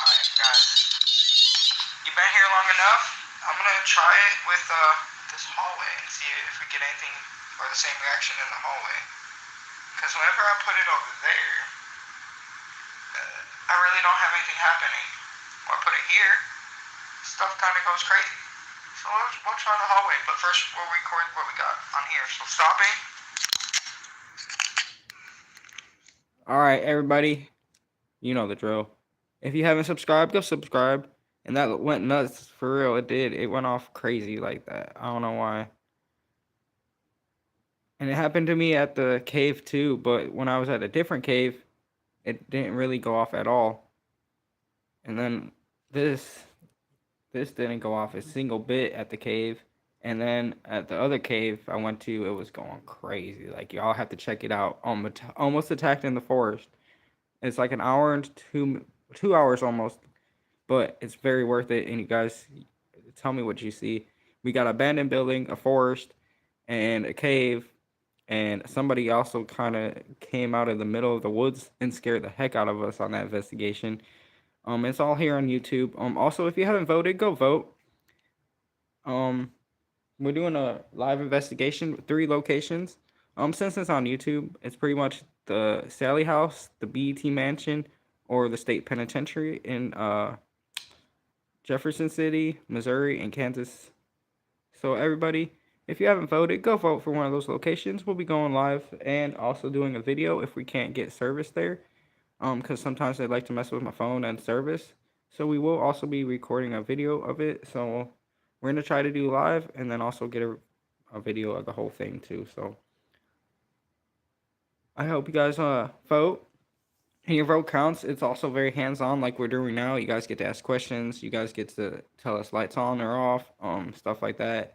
Alright, guys. You've been here long enough. I'm gonna try it with this hallway and see if we get anything or the same reaction in the hallway. Because whenever I put it over there, I really don't have anything happening. When I put it here, stuff kind of goes crazy. So we'll try the hallway, but first we'll record what we got on here. So stopping. Alright, everybody. You know the drill. If you haven't subscribed, go subscribe. And that went nuts, for real. It did. It went off crazy like that. I don't know why. And it happened to me at the cave too, but when I was at a different cave, it didn't really go off at all. And then this didn't go off a single bit at the cave. And then at the other cave I went to, it was going crazy. Like, y'all have to check it out. Almost Attacked in the Forest. It's like an hour and 2 hours almost, but it's very worth it. And you guys, tell me what you see. We got an abandoned building, a forest, and a cave. And somebody also kind of came out of the middle of the woods and scared the heck out of us on that investigation. It's all here on YouTube. Also, if you haven't voted, go vote. We're doing a live investigation with 3 locations. Since it's on YouTube, it's pretty much the Sally House, the BET Mansion, or the State Penitentiary in Jefferson City, Missouri, and Kansas. So everybody, if you haven't voted, go vote for one of those locations. We'll be going live and also doing a video if we can't get service there. Because sometimes they like to mess with my phone and service. So we will also be recording a video of it. So we're going to try to do live and then also get a video of the whole thing too. So I hope you guys vote. And your vote counts. It's also very hands-on like we're doing now. You guys get to ask questions. You guys get to tell us lights on or off, stuff like that.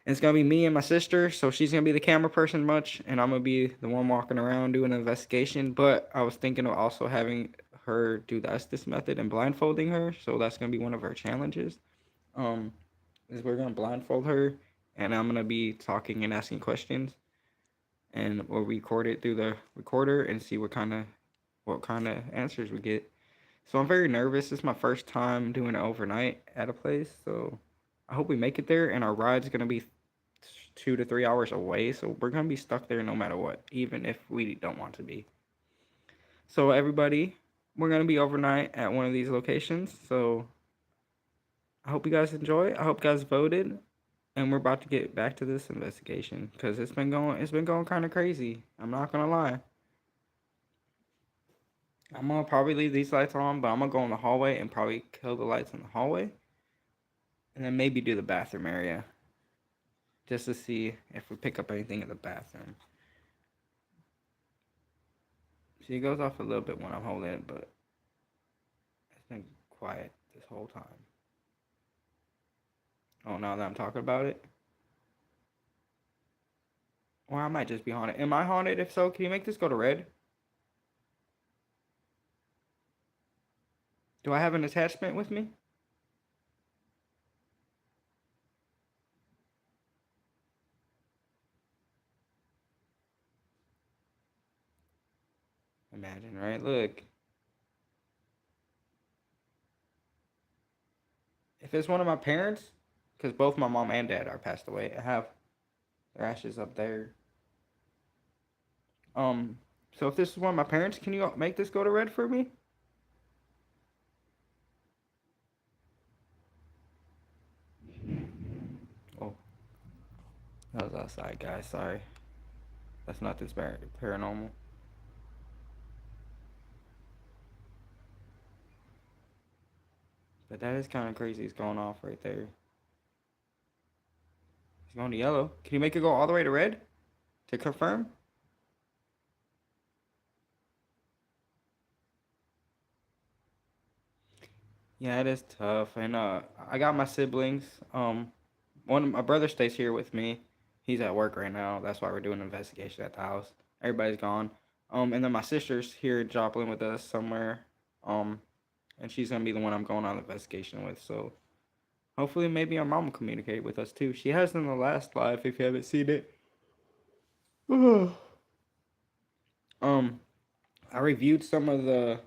It's gonna be me and my sister, so she's gonna be the camera person much, and I'm gonna be the one walking around doing an investigation. But I was thinking of also having her do the Estes method and blindfolding her, so that's gonna be one of our challenges. Is we're gonna blindfold her, and I'm gonna be talking and asking questions, and we'll record it through the recorder and see what kind of answers we get. So I'm very nervous. It's my first time doing it overnight at a place, so I hope we make it there. And our ride's gonna be 2 to 3 hours away, so we're gonna be stuck there no matter what, even if we don't want to be. So everybody, we're gonna be overnight at one of these locations. So I hope you guys enjoy. I hope you guys voted, and we're about to get back to this investigation because it's been going kind of crazy. I'm not gonna lie. I'm gonna probably leave these lights on, but I'm gonna go in the hallway and probably kill the lights in the hallway, and then maybe do the bathroom area, just to see if we pick up anything in the bathroom. See, it goes off a little bit when I'm holding it, but it's been quiet this whole time. Oh, now that I'm talking about it. Or I might just be haunted. Am I haunted? If so, can you make this go to red? Do I have an attachment with me? Imagine, right? Look. If it's one of my parents, because both my mom and dad are passed away, I have their ashes up there. So if this is one of my parents, can you make this go to red for me? Oh, that was outside, guys. Sorry. That's not this paranormal. But that is kind of crazy. It's going off right there. It's going to yellow. Can you make it go all the way to red? To confirm? Yeah, it is tough. And I got my siblings. One of my brother stays here with me. He's at work right now. That's why we're doing an investigation at the house. Everybody's gone. And then my sister's here in Joplin with us somewhere. And she's gonna be the one I'm going on the investigation with. So hopefully maybe our mom will communicate with us too. She has in the last live if you haven't seen it. I reviewed some of the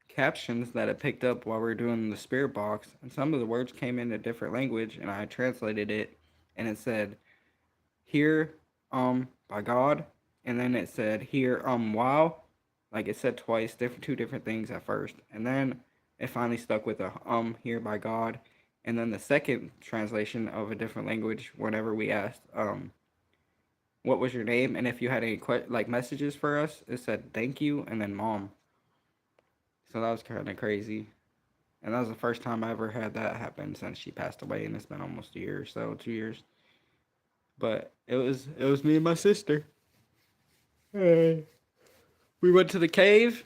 captions that I picked up while we were doing the spirit box, and some of the words came in a different language, and I translated it, and it said, "Here, by God," and then it said, "Here, wow," like it said twice, two different things at first, and then it finally stuck with a "here by God," and then the second translation of a different language. Whenever we asked, what was your name, and if you had any like messages for us, it said thank you and then mom. So that was kind of crazy. And that was the first time I ever had that happen since she passed away, and it's been almost a year or so, 2 years. But it was me and my sister. Hey. We went to the cave,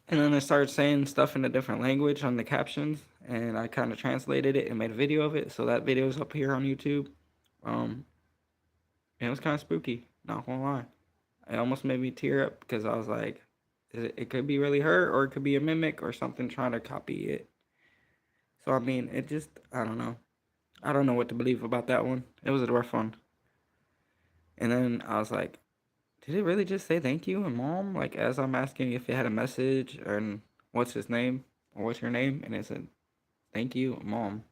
and then I started saying stuff in a different language on the captions, and I kind of translated it and made a video of it. So that video is up here on YouTube. And it was kind of spooky, not gonna lie. It almost made me tear up because I was like, it could be really her, or it could be a mimic or something trying to copy it. So I mean, it just, I don't know. I don't know what to believe about that one. It was a rough one. And then I was like, did it really just say thank you and mom? Like, as I'm asking if it had a message and what's his name or what's your name, and it said thank you, mom.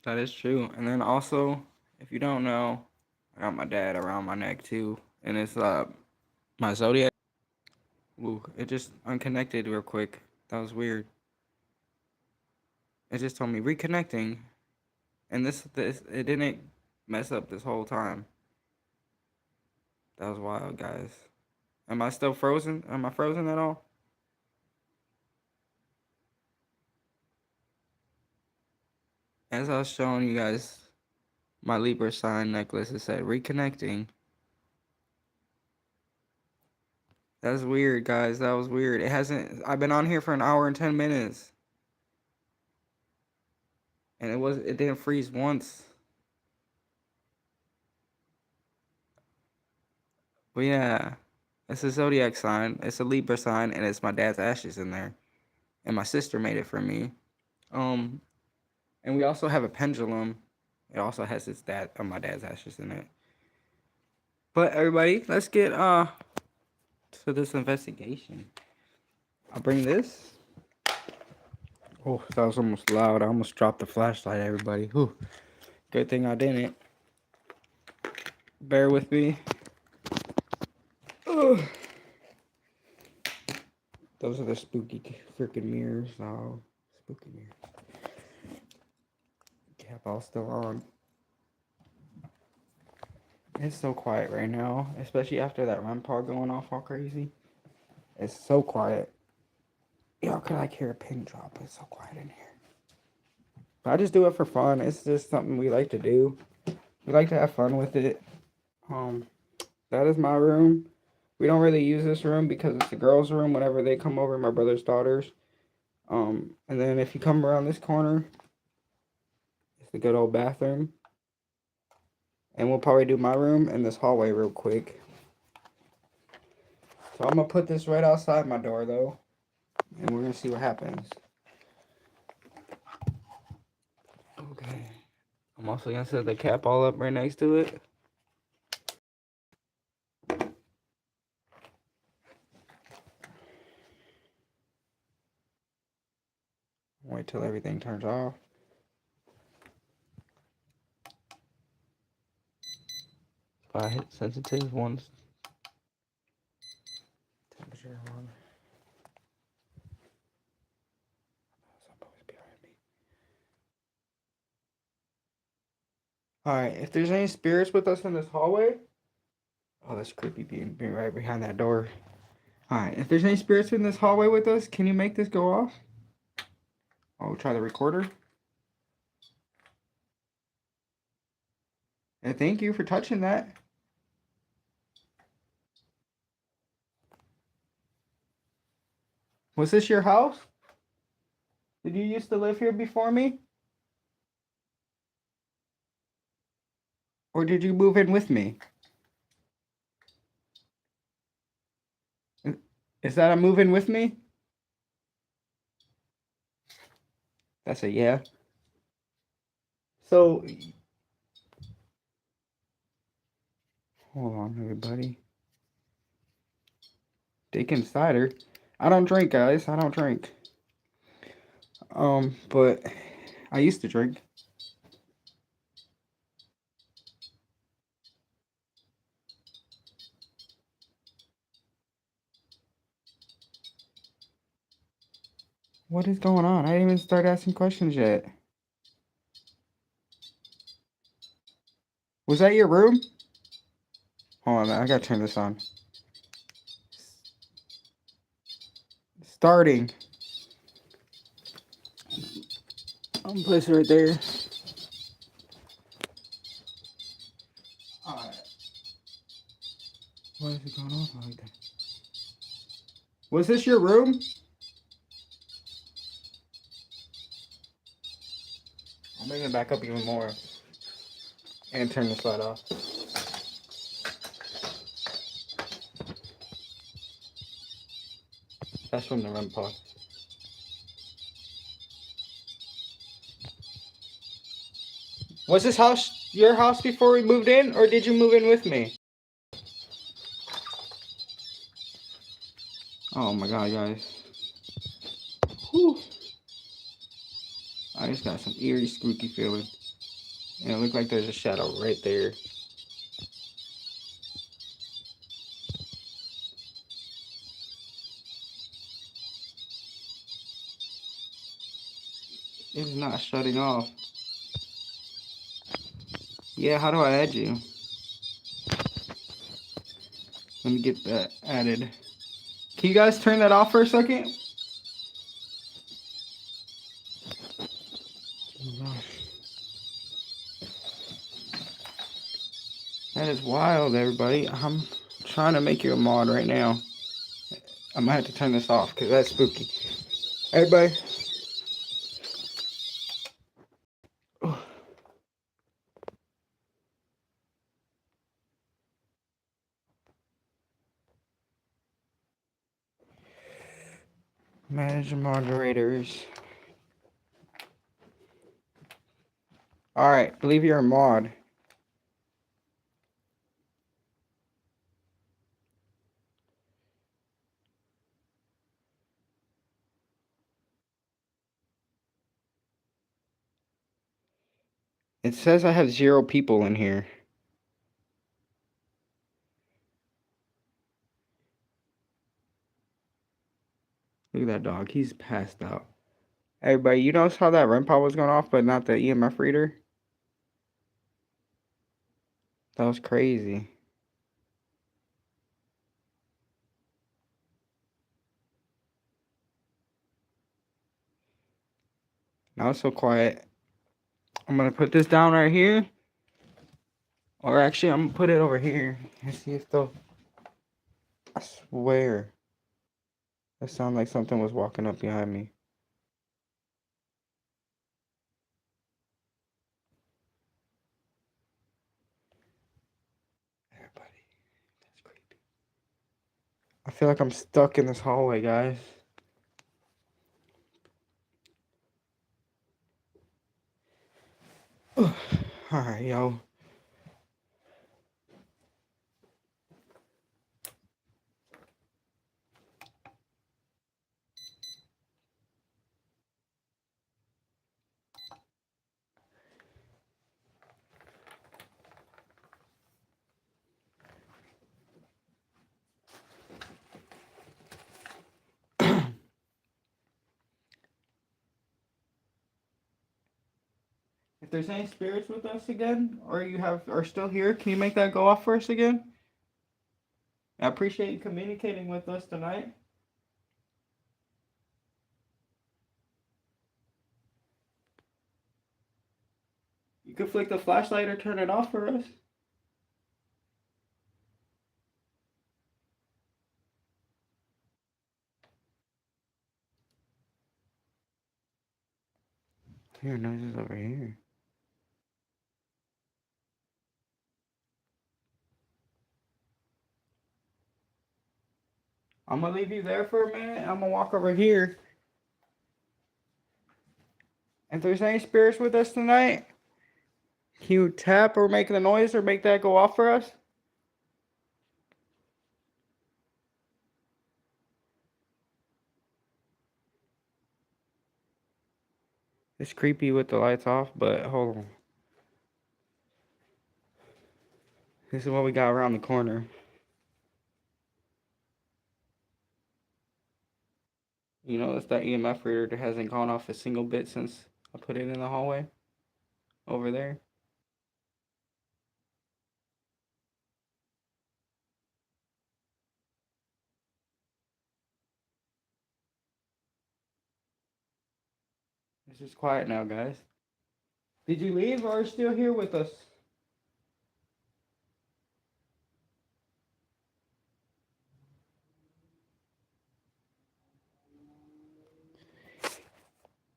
That is true. And then also, if you don't know, I got my dad around my neck too, and it's my zodiac. Ooh, it just unconnected real quick. That was weird. It just told me reconnecting, and this it didn't mess up this whole time. That was wild, guys. Am I still frozen? Am I frozen at all? As I was showing you guys my Libra sign necklace, it said reconnecting. That's weird, guys. That was weird. It hasn't. I've been on here for an hour and 10 minutes. And it didn't freeze once. But yeah, it's a zodiac sign. It's a Libra sign, and it's my dad's ashes in there. And my sister made it for me. And we also have a pendulum. It also has my dad's ashes in it. But everybody, let's get to this investigation. I'll bring this. Oh, that was almost loud. I almost dropped the flashlight, everybody. Whew. Good thing I didn't. Bear with me. Ugh. Those are the spooky freaking mirrors. Oh, spooky mirrors. Cap all still on. It's so quiet right now, especially after that REM pod going off all crazy. It's so quiet. Y'all could like hear a pin drop. It's so quiet in here. But I just do it for fun. It's just something we like to do. We like to have fun with it. That is my room. We don't really use this room because it's the girls' room whenever they come over, my brother's daughters. And then if you come around this corner, it's the good old bathroom. And we'll probably do my room and this hallway real quick. So I'm going to put this right outside my door, though. And we're going to see what happens. Okay. I'm also going to set the cap all up right next to it. Wait till everything turns off. If I hit sensitive ones. Temperature on. Alright, if there's any spirits with us in this hallway. Oh, that's creepy being right behind that door. Alright, if there's any spirits in this hallway with us, can you make this go off? I'll try the recorder. And thank you for touching that. Was this your house? Did you used to live here before me? Or did you move in with me? Is that a move in with me? That's a yeah. So, hold on, everybody. Dickens cider. I don't drink, guys. I don't drink. But I used to drink. What is going on? I didn't even start asking questions yet. Was that your room? Hold on, I gotta turn this on. Starting. I'm gonna place it right there. Alright. Why is it going off like that? Was this your room? I'll bring it back up even more. And turn this light off. That's from the REM pod. Was this house your house before we moved in, or did you move in with me? Oh my god, guys. Whew. I just got some eerie, spooky feeling. And it looked like there's a shadow right there. It is not shutting off. Yeah, how do I add you? Let me get that added. Can you guys turn that off for a second? Oh gosh. That is wild, everybody. I'm trying to make you a mod right now. I might have to turn this off because that's spooky. Everybody. Manage moderators. Alright, believe you're a mod. It says I have 0 people in here. Look at that dog. He's passed out. Everybody, you notice how that REM pod was going off, but not the EMF reader? That was crazy. Now it's so quiet. I'm going to put this down right here. Or actually, I'm going to put it over here. And see if they'll... I swear. That sounded like something was walking up behind me. Everybody, that's creepy. I feel like I'm stuck in this hallway, guys. Alright, yo. If there's any spirits with us again, or you are still here, can you make that go off for us again? I appreciate you communicating with us tonight. You could flick the flashlight or turn it off for us. Your nose is over here. I'm gonna leave you there for a minute. I'm gonna walk over here. If there's any spirits with us tonight, can you tap or make the noise or make that go off for us? It's creepy with the lights off, but hold on. This is what we got around the corner. You notice that EMF reader hasn't gone off a single bit since I put it in the hallway over there. It's just quiet now, guys. Did you leave or are you still here with us?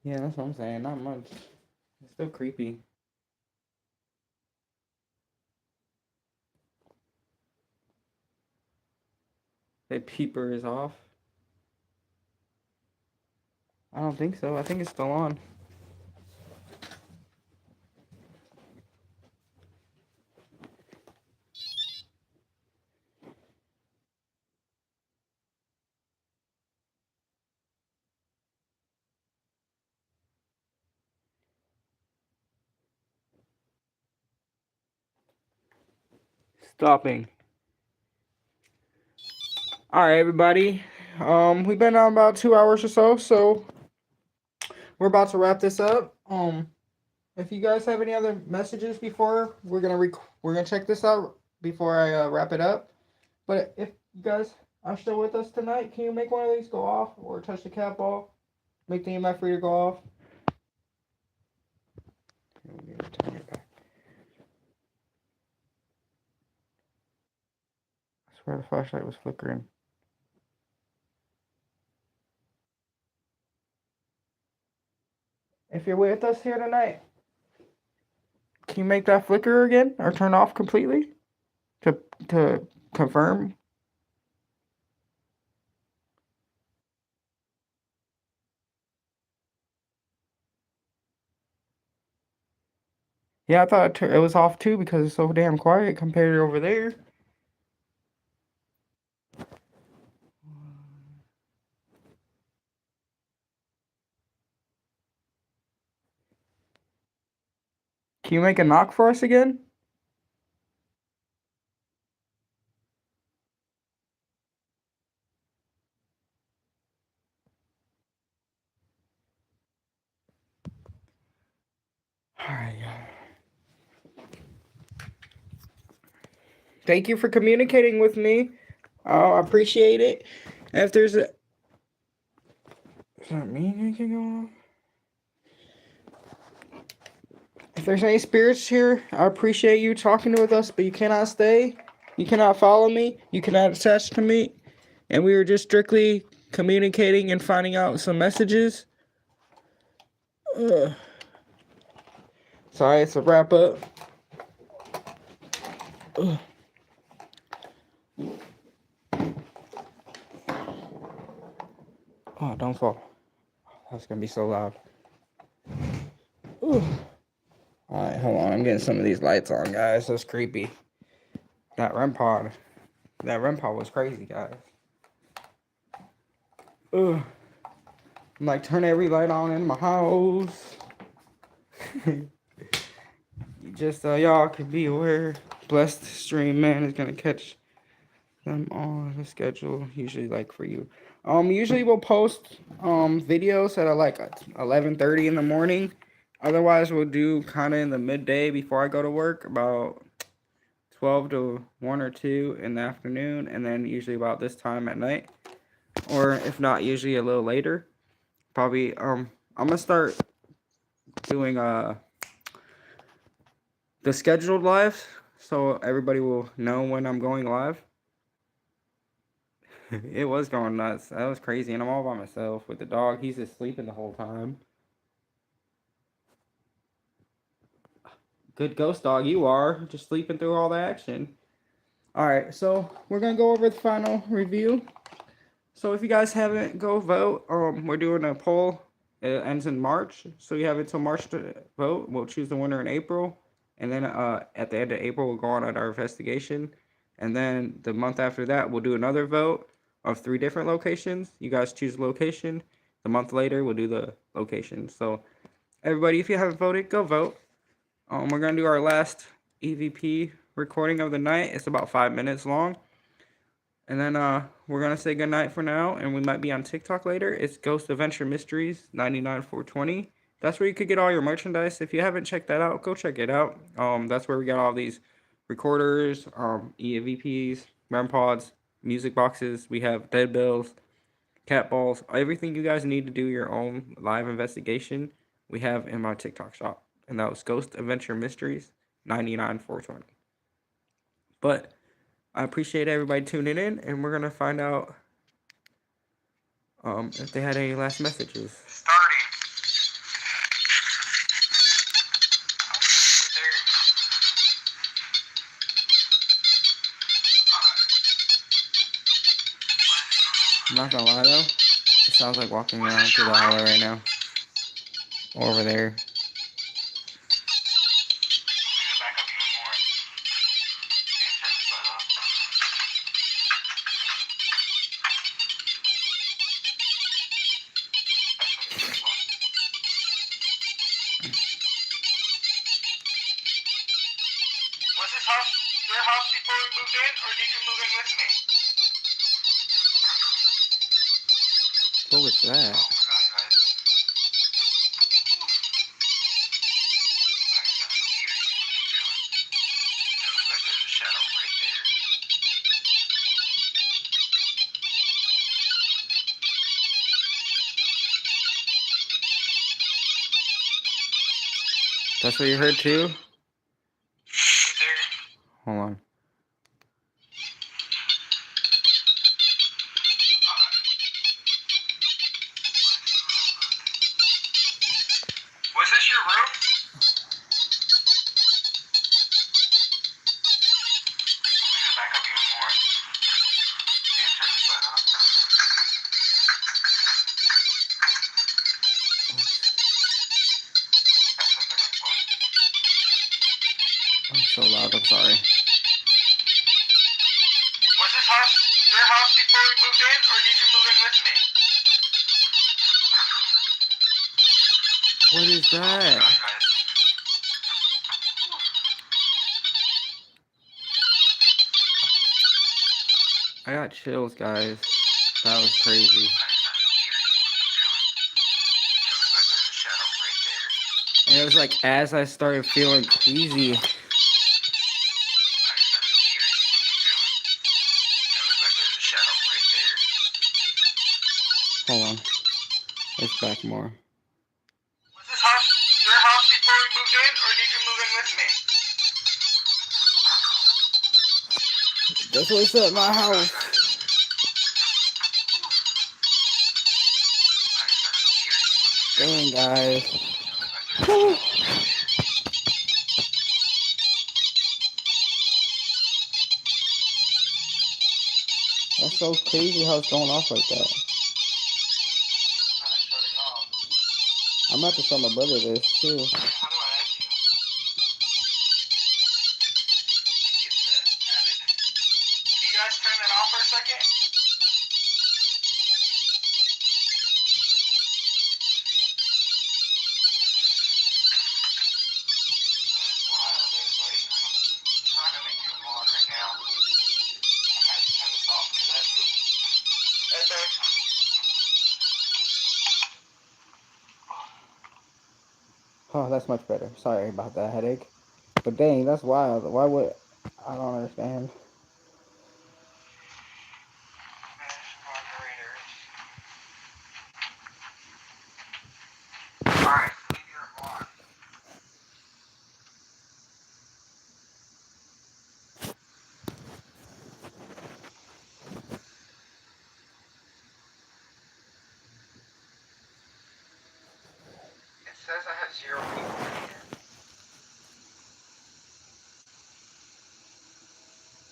Yeah, that's what I'm saying. Not much. It's still creepy. The peeper is off. I don't think so. I think it's still on. Stopping. All right, everybody. We've been on about 2 hours or so we're about to wrap this up. If you guys have any other messages before we're gonna check this out before I wrap it up. But if you guys are still with us tonight, can you make one of these go off or touch the cap off? Make the EMF reader go off. Turn it back. I swear the flashlight was flickering. If you're with us here tonight, can you make that flicker again or turn off completely to confirm? Yeah, I thought it was off too because it's so damn quiet compared to over there. Can you make a knock for us again? Alright. Thank you for communicating with me. Oh, I appreciate it. If there's a... Does that mean anything going on? If there's any spirits here, I appreciate you talking with us, but you cannot stay. You cannot follow me. You cannot attach to me. And we were just strictly communicating and finding out some messages. Ugh. Sorry, it's a wrap up. Ugh. Oh, don't fall. That's gonna be so loud. Ugh. Alright, hold on. I'm getting some of these lights on, guys. That's creepy. That REM pod. That REM pod was crazy, guys. Ugh. I'm like, turn every light on in my house. Just y'all can be aware. Blessed Stream Man is gonna catch them on the schedule. Usually like for you. Usually we'll post videos at like 11:30 in the morning. Otherwise we'll do kind of in the midday before I go to work, about 12 to 1 or 2 in the afternoon, and then usually about this time at night, or if not, usually a little later. Probably I'm gonna start doing the scheduled live so everybody will know when I'm going live. It was going nuts. That was crazy, and I'm all by myself with the dog. He's just sleeping the whole time. Good ghost dog you are, just sleeping through all the action. All right, so we're gonna go over the final review. So if you guys haven't, go vote. We're doing a poll. It ends in March, so you have until March to vote. We'll choose the winner in April, and then at the end of April, we'll go on at our investigation, and then the month after that, we'll do another vote of 3 different locations. You guys choose location. The month later, we'll do the location. So everybody, if you haven't voted, go vote. We're gonna do our last EVP recording of the night. It's about 5 minutes long. And then we're gonna say goodnight for now, and we might be on TikTok later. It's Ghost Adventure Mysteries 99420. That's where you could get all your merchandise. If you haven't checked that out, go check it out. That's where we got all these recorders, EVPs, REM pods, music boxes. We have dead bills, cat balls, everything you guys need to do your own live investigation. We have in my TikTok shop, and that was Ghost Adventure Mysteries 99420. But I appreciate everybody tuning in, and we're gonna find out if they had any last messages. Starting. I'm not gonna lie though, it sounds like walking around through the hallway right now. Over there. Back up even more. And turn the side off. Was this house your house before we moved in, or did you move in with me? What was that? Oh my god, guys. I got here. It looks like there's a shadow right there. That's what you heard too? Right there. Hold on. Was this your room? I'm gonna back up even more. And turn the side off. That's from the next one. so loud. I'm sorry. Was this house your house before we moved in, or did you move in with me? What is that? Gosh, guys. I got chills, guys. That was crazy. And it was like as I started feeling queasy. Hold on. Let's back more. Was this house your house before we moved in, or did you move in with me? This was at my house. Dang, guys. That's so crazy how it's going off like that. I'm about to show my brother this too. How do I add you? Get that added. Can you guys turn that off for a second? That is wild, everybody. I'm trying to make you a mod right now. I might have to turn this off because that's the... Hey, babe. Oh, that's much better. Sorry about that headache. But dang, that's wild. Why would... I don't understand. Alright, leave your mod. It says I have 0 people in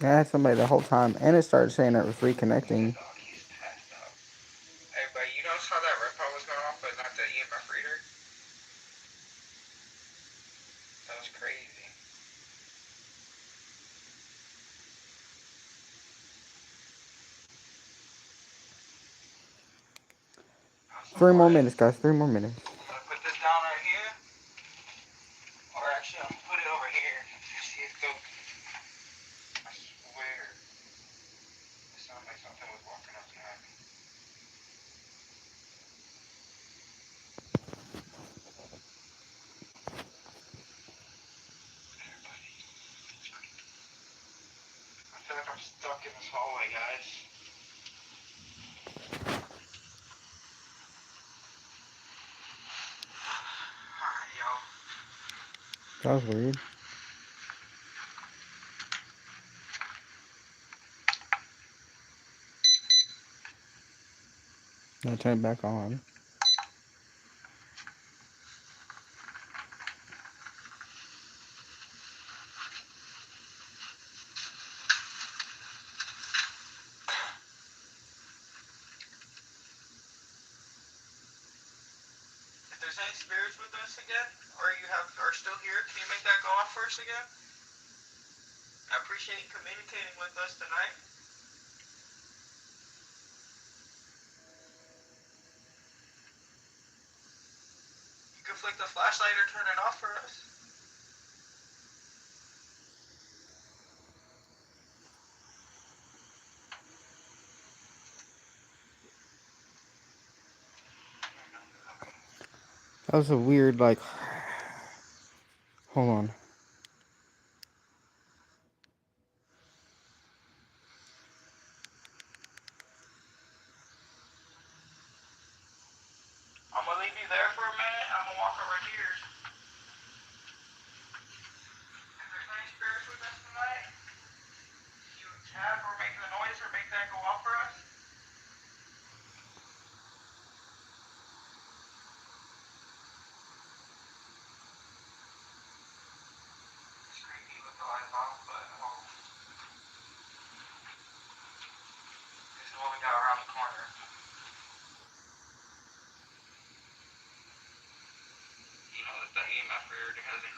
here. I had somebody the whole time, and it started saying it was reconnecting. He's passed out. Hey, but you notice how that red part was going off, but not the EMF reader? That was crazy. Awesome. 3 more minutes, guys. 3 more minutes. I'm gonna put this down right here. Or actually, I'm gonna put it over here. See it go. I swear. It sounded like something was walking up behind me. I feel like I'm stuck in this hallway, guys. Alright, yo. That was weird. I'll turn it back on. If there's any spirits with us again, or you are still here, can you make that go off for us again? I appreciate you communicating with us tonight. You can flick the flashlight or turn it off for us. That was a weird, like... Hold on. I'm gonna leave you there for a minute. I'm gonna walk over here. If there's any spirits with us tonight, you tap or make the noise or make that go off for us. It's creepy with the lights off, but this is what we got around the corner. You know that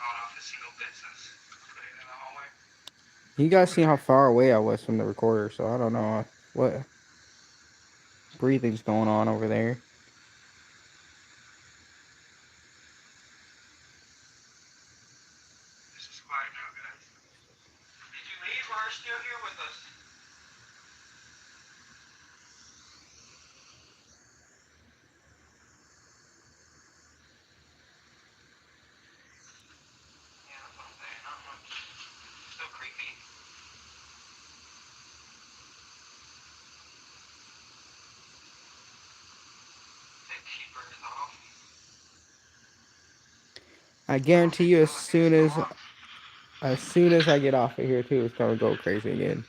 gone off a single bit since putting it in the hallway. You guys see how far away I was from the recorder, so I don't know what breathing's going on over there. This is quiet now, guys. Did you leave or are you still here with us? Yeah, that's what I'm saying. Not much. Still creepy. Take keepers off. I guarantee you, as soon as I get off of here too, it's gonna go crazy again.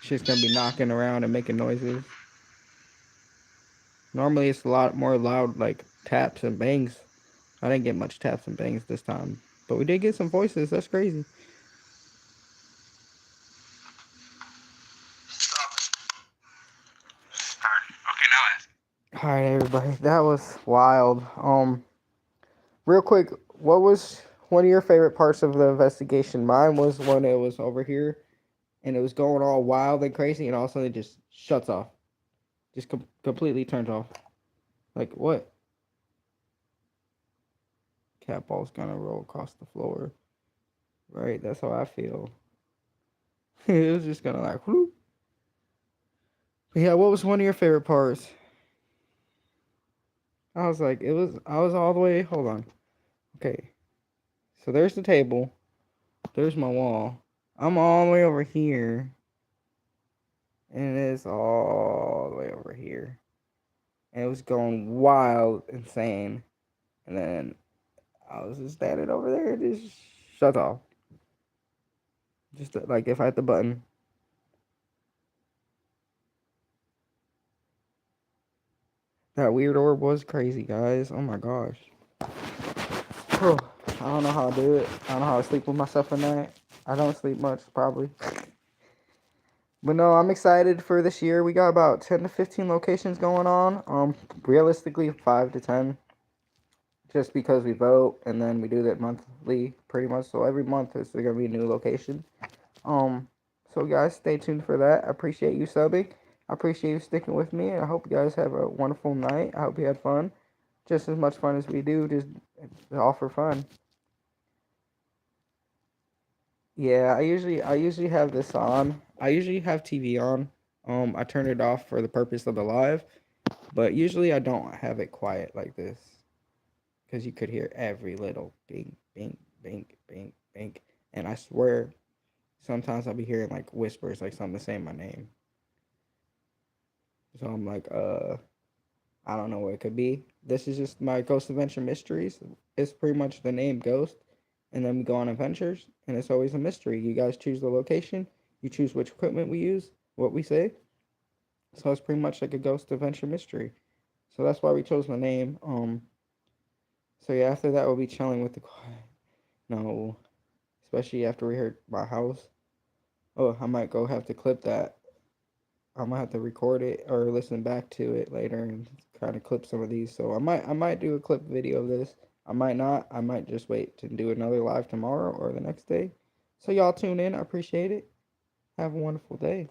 Shit's gonna be knocking around and making noises. Normally it's a lot more loud, like taps and bangs. I didn't get much taps and bangs this time, but we did get some voices. That's crazy. Stop it. Alright. Okay, now ask. All right, everybody, that was wild. Real quick, what was one of your favorite parts of the investigation? Mine was when it was over here, and it was going all wild and crazy, and all of a sudden it just shuts off, just completely turns off. Like what? Cat ball's gonna roll across the floor. Right, that's how I feel. It was just gonna like whoop. But yeah, what was one of your favorite parts? I was like, I was all the way, hold on. Okay. So there's the table. There's my wall. I'm all the way over here. And it is all the way over here. And it was going wild, insane. And then I was just standing over there, it just shut off. Just like if I hit the button. That weird orb was crazy, guys. Oh my gosh. I don't know how I do it. I don't know how I sleep with myself at night. I don't sleep much, probably. But no, I'm excited for this year. We got about 10 to 15 locations going on. Realistically, 5 to 10. Just because we vote, and then we do that monthly, pretty much. So every month is going to be a new location. So guys, stay tuned for that. I appreciate you subbing. I appreciate you sticking with me. I hope you guys have a wonderful night. I hope you had fun. Just as much fun as we do, just all for fun. Yeah, I usually have this on. I usually have TV on. I turn it off for the purpose of the live, but usually I don't have it quiet like this, because you could hear every little bing, bing, bing, bing, bing, and I swear, sometimes I'll be hearing like whispers, like something saying my name. So I'm like, I don't know what it could be. This is just my Ghost Adventure Mysteries. It's pretty much the name Ghost. And then we go on adventures, and it's always a mystery. You guys choose the location. You choose which equipment we use, what we say. So it's pretty much like a Ghost Adventure Mystery. So that's why we chose the name. So yeah, after that we'll be chilling with the quiet. No, especially after we heard my house. Oh, I might go have to clip that. I might have to record it or listen back to it later and kind of clip some of these. So I might do a clip video of this. I might not. I might just wait to do another live tomorrow or the next day. So y'all tune in. I appreciate it. Have a wonderful day.